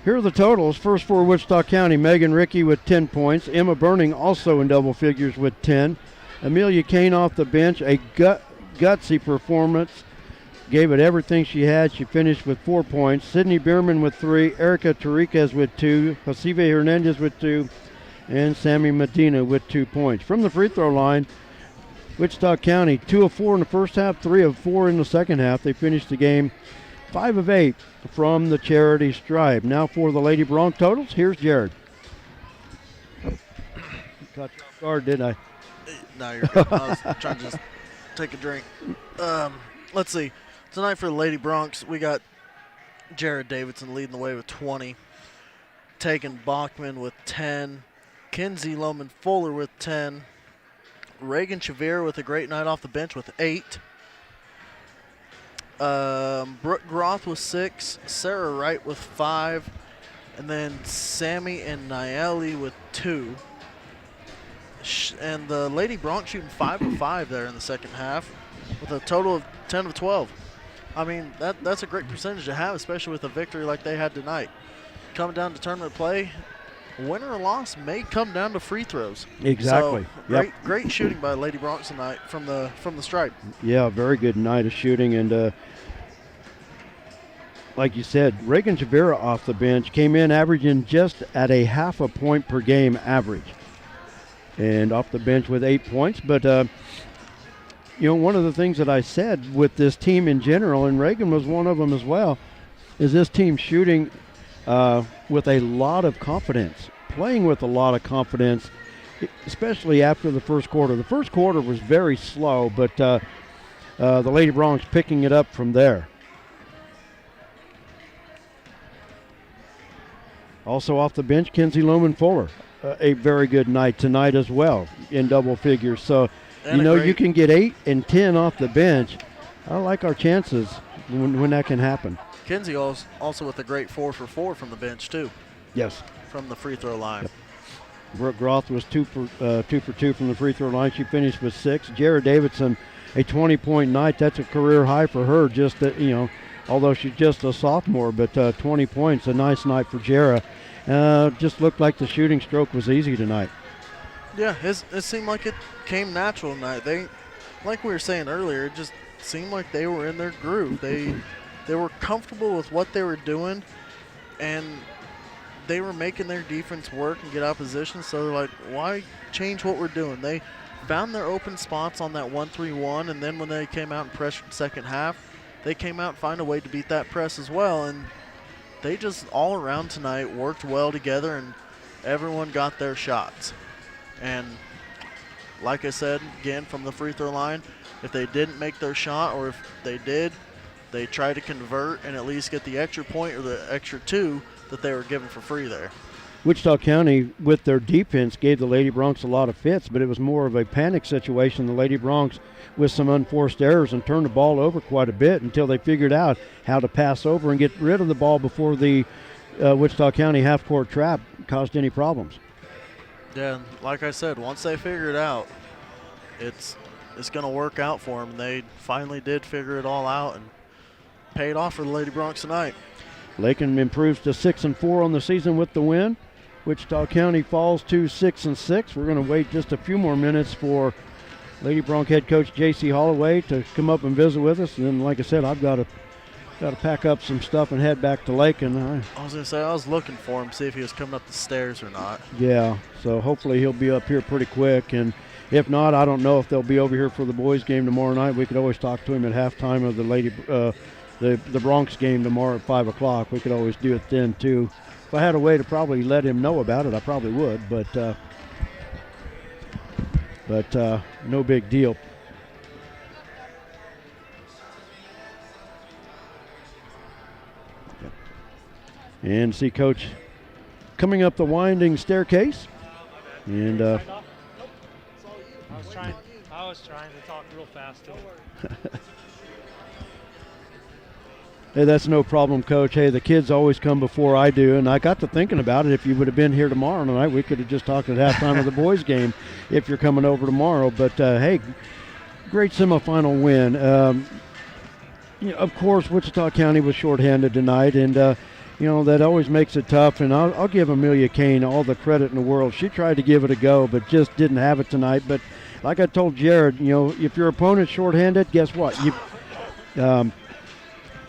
Here are the totals. First for Wichita County, Megan Rickey with 10 points. Emma Burning also in double figures with 10. Amelia Kane off the bench, a gutsy performance. Gave it everything she had. She finished with 4 points. Sydney Bierman with 3. Erica Tariquez with 2. Joseve Hernandez with 2. And Sammy Medina with 2 points. From the free throw line, Wichita County 2 of 4 in the first half, 3 of 4 in the second half. They finished the game 5 of 8 from the charity stripe. Now for the Lady Bronx totals, here's Jared. Caught you off guard, didn't I? No, you're good. I was trying to just take a drink. Let's see. Tonight for the Lady Bronx, we got Jared Davidson leading the way with 20. Tegan Bachman with 10. Kinsey Loman Fuller with 10. Reagan Chavir with a great night off the bench with 8. Brooke Groth with 6, Sarah Wright with 5, and then Sammy and Nieli with 2. And the Lady Bronx shooting 5 of 5 there in the second half with a total of 10 of 12. I mean, that's a great percentage to have, especially with a victory like they had tonight. Coming down to tournament play, win or loss may come down to free throws. Exactly. So great shooting by Lady Bronx tonight from the stripe. Yeah, very good night of shooting. And like you said, Reagan Javera off the bench came in averaging just at a half a point per game average. And off the bench with 8 points. But, one of the things that I said with this team in general, and Reagan was one of them as well, is this team shooting with a lot of confidence, playing with a lot of confidence, especially after the first quarter. The first quarter was very slow, but the Lady Bronx picking it up from there. Also off the bench, Kenzie Lohman-Fuller. A very good night tonight as well in double figures. So, you can get 8 and 10 off the bench. I like our chances when that can happen. Kenzie also with a great 4 for 4 from the bench, too. Yes. From the free throw line. Yep. Brooke Groth was 2 for 2 from the free throw line. She finished with 6. Jara Davidson, a 20-point night. That's a career high for her, just that, although she's just a sophomore, but 20 points, a nice night for Jara. Just looked like the shooting stroke was easy tonight. Yeah, it seemed like it came natural tonight. Like we were saying earlier, it just seemed like they were in their groove. They were comfortable with what they were doing, and they were making their defense work and get out of position. So they're like, why change what we're doing? They found their open spots on that 1-3-1, and then when they came out and pressured second half, they came out and find a way to beat that press as well. And they just all around tonight worked well together, and everyone got their shots. And like I said, again, from the free throw line, if they didn't make their shot, or if they did, they tried to convert and at least get the extra point or the extra 2 that they were given for free there. Wichita County, with their defense, gave the Lady Bronx a lot of fits, but it was more of a panic situation. The Lady Bronx with some unforced errors and turned the ball over quite a bit until they figured out how to pass over and get rid of the ball before the Wichita County half-court trap caused any problems. Yeah, like I said, once they figure it out, it's going to work out for them. They finally did figure it all out and paid off for the Lady Bronx tonight. Lakin improves to 6-4 on the season with the win. Wichita County falls to 6-6. We're going to wait just a few more minutes for Lady Bronx head coach J.C. Holloway to come up and visit with us. And then, like I said, I've got to pack up some stuff and head back to Lakin. I was going to say, I was looking for him, see if he was coming up the stairs or not. Yeah, so hopefully he'll be up here pretty quick. And if not, I don't know if they'll be over here for the boys' game tomorrow night. We could always talk to him at halftime of the Bronx game tomorrow at 5 o'clock. We could always do it then, too. If I had a way to probably let him know about it, I probably would. But no big deal. And see Coach coming up the winding staircase. And I was trying to talk real fast to him. Hey, that's no problem, Coach. Hey, the kids always come before I do, and I got to thinking about it. If you would have been here tomorrow night, we could have just talked at halftime of the boys' game if you're coming over tomorrow. But, hey, great semifinal win. Of course, Wichita County was shorthanded tonight, and, that always makes it tough. And I'll give Amelia Kane all the credit in the world. She tried to give it a go, but just didn't have it tonight. But like I told Jared, if your opponent's shorthanded, guess what?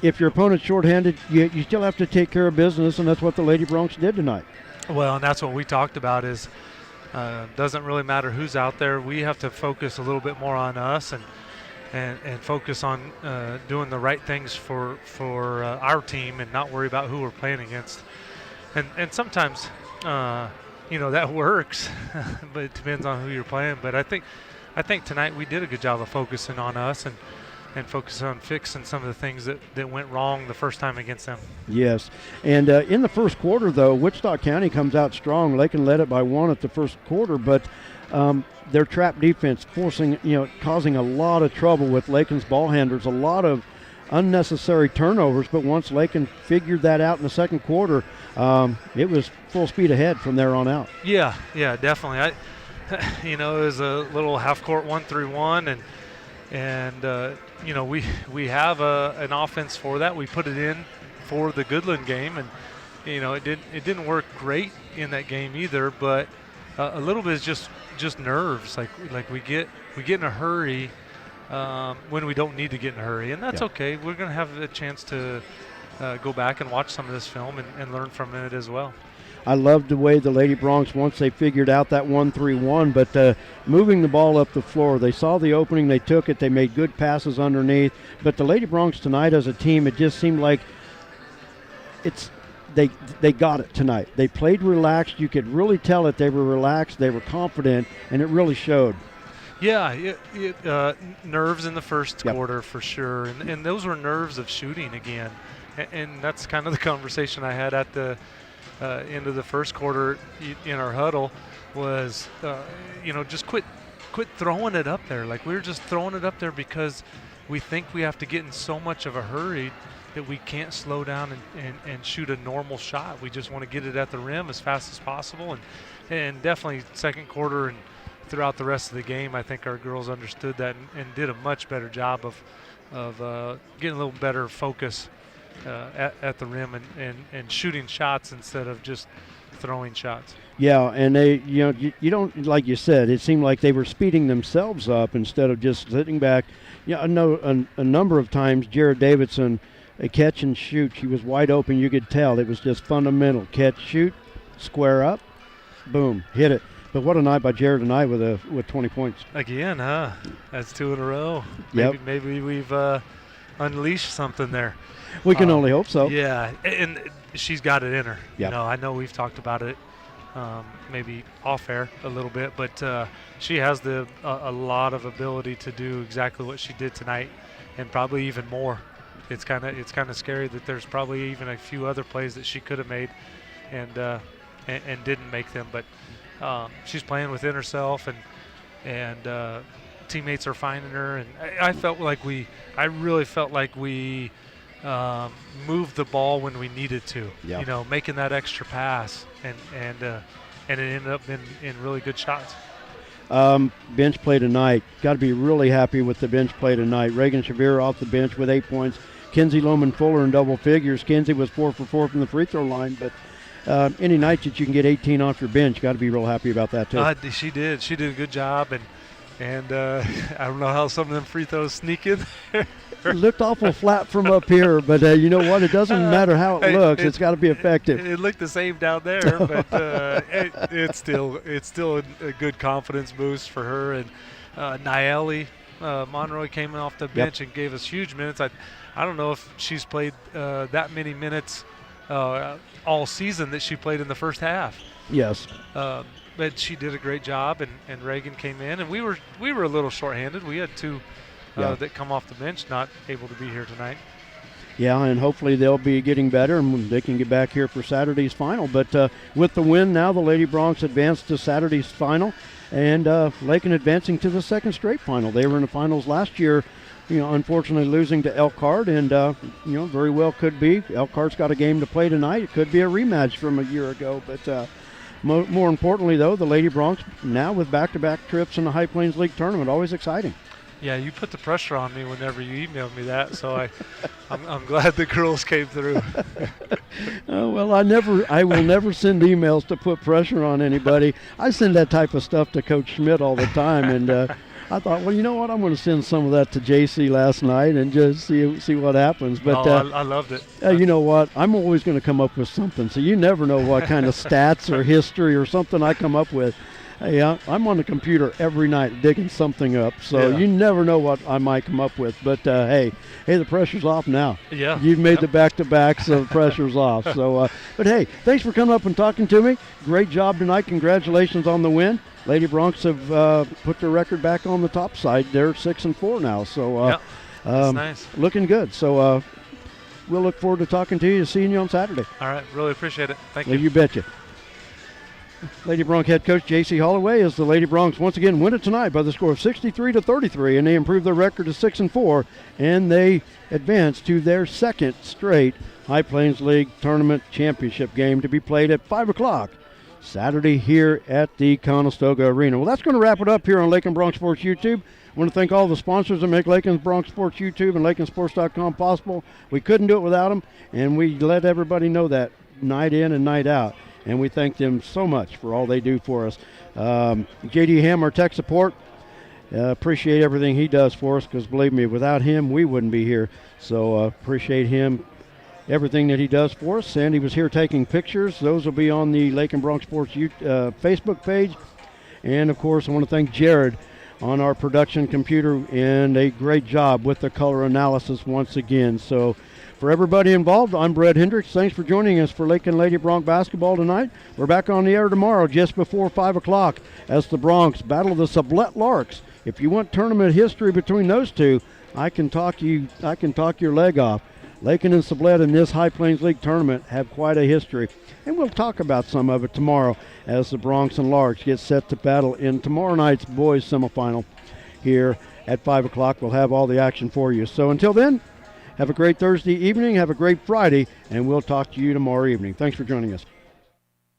If your opponent's shorthanded, you still have to take care of business, and that's what the Lady Bronx did tonight. Well, and that's what we talked about is doesn't really matter who's out there. We have to focus a little bit more on us and focus on doing the right things for our team and not worry about who we're playing against. And sometimes, that works, but it depends on who you're playing. But I think tonight we did a good job of focusing on us and focus on fixing some of the things that went wrong the first time against them. Yes. And in the first quarter, though, Wichita County comes out strong. Lakin led it by 1 at the first quarter, but their trap defense causing a lot of trouble with Lakin's ball handlers. A lot of unnecessary turnovers, but once Lakin figured that out in the second quarter, it was full speed ahead from there on out. Yeah, definitely. It was a little half-court 1-3-1, and we have an offense for that. We put it in for the Goodland game, and it didn't work great in that game either. But a little bit is just nerves. Like we get in a hurry when we don't need to get in a hurry, and that's okay. We're going to have a chance to go back and watch some of this film and learn from it as well. I loved the way the Lady Broncs, once they figured out that 1-3-1, but moving the ball up the floor, they saw the opening, they took it, they made good passes underneath. But the Lady Broncs tonight as a team, it just seemed like they got it tonight. They played relaxed. You could really tell that they were relaxed, they were confident, and it really showed. Yeah, nerves in the first quarter for sure, and those were nerves of shooting again. And that's kind of the conversation I had at the end of the first quarter in our huddle was, just quit throwing it up there. Like, we were just throwing it up there because we think we have to get in so much of a hurry that we can't slow down and shoot a normal shot. We just want to get it at the rim as fast as possible. And definitely second quarter and throughout the rest of the game, I think our girls understood that and did a much better job of getting a little better focus at the rim and shooting shots instead of just throwing shots. Yeah, and they, you don't, like you said, it seemed like they were speeding themselves up instead of just sitting back. I know a number of times Jared Davidson, a catch and shoot, she was wide open. You could tell it was just fundamental. Catch, shoot, square up, boom, hit it. But what a night by Jared tonight with 20 points. Again, huh? That's 2 in a row. Yep. Maybe we've unleashed something there. We can only hope so. Yeah, and she's got it in her. Yep. I know we've talked about it maybe off air a little bit, but she has a lot of ability to do exactly what she did tonight, and probably even more. It's kind of scary that there's probably even a few other plays that she could have made, and didn't make them. But she's playing within herself, and teammates are finding her, and I really felt like we moved the ball when we needed to. Yeah. Making that extra pass, and it ended up in really good shots. Bench play tonight. Got to be really happy with the bench play tonight. Reagan Shavir off the bench with 8 points. Kinsey Loman Fuller in double figures. Kinsey was 4 for 4 from the free throw line, but any night that you can get 18 off your bench, got to be real happy about that too. She did. She did a good job, and I don't know how some of them free throws sneak in there. It looked awful flat from up here, but you know what? It doesn't matter how it looks. It's got to be effective. It looked the same down there, but it's still a good confidence boost for her. And Nieli Monroy came off the bench and gave us huge minutes. I don't know if she's played that many minutes all season that she played in the first half. Yes. But she did a great job, and Reagan came in, and we were a little shorthanded. We had two that come off the bench, not able to be here tonight. Yeah, and hopefully they'll be getting better and they can get back here for Saturday's final. But with the win now, the Lady Broncs advanced to Saturday's final, and Lakin advancing to the second straight final. They were in the finals last year, unfortunately losing to Elkhart, and very well could be. Elkhart's got a game to play tonight. It could be a rematch from a year ago, but more importantly, though, the Lady Broncs now with back-to-back trips in the High Plains League tournament. Always exciting. Yeah, you put the pressure on me whenever you emailed me that, so I'm glad the girls came through. Well, I will never send emails to put pressure on anybody. I send that type of stuff to Coach Schmidt all the time, and I thought, well, you know what? I'm going to send some of that to JC last night and just see what happens. But I loved it. You know what? I'm always going to come up with something, so you never know what kind of stats or history or something I come up with. Hey, I'm on the computer every night digging something up, so you never know what I might come up with. But, hey, the pressure's off now. Yeah. You've made the back-to-backs, so the pressure's off. So, but, hey, thanks for coming up and talking to me. Great job tonight. Congratulations on the win. Lady Broncs have put their record back on the top side. They're 6-4 now, so that's nice. Looking good. So we'll look forward to talking to you, seeing you on Saturday. All right. Really appreciate it. Thank you. You betcha. Lady Bronc head coach J.C. Holloway as the Lady Broncs once again win it tonight by the score of 63-33, and they improve their record to 6-4, and they advance to their second straight High Plains League Tournament Championship game to be played at 5 o'clock Saturday here at the Conestoga Arena. Well, that's going to wrap it up here on Lakin Bronc Sports YouTube. I want to thank all the sponsors that make Lakin Bronc Sports YouTube and LakinSports.com possible. We couldn't do it without them, and we let everybody know that night in and night out. And we thank them so much for all they do for us. J.D. Ham, our tech support, appreciate everything he does for us, because believe me, without him, we wouldn't be here. So appreciate him, everything that he does for us. Sandy was here taking pictures. Those will be on the Lakin Bronc Sports Facebook page. And, of course, I want to thank Jared on our production computer, and a great job with the color analysis once again. So for everybody involved, I'm Brett Hendricks. Thanks for joining us for Lakin Lady Bronc basketball tonight. We're back on the air tomorrow just before 5 o'clock as the Broncs battle the Sublette Larks. If you want tournament history between those two, I can talk your leg off. Lakin and Sublette in this High Plains League tournament have quite a history, and we'll talk about some of it tomorrow as the Broncs and Larks get set to battle in tomorrow night's boys semifinal here at 5 o'clock. We'll have all the action for you. So until then, have a great Thursday evening, have a great Friday, and we'll talk to you tomorrow evening. Thanks for joining us.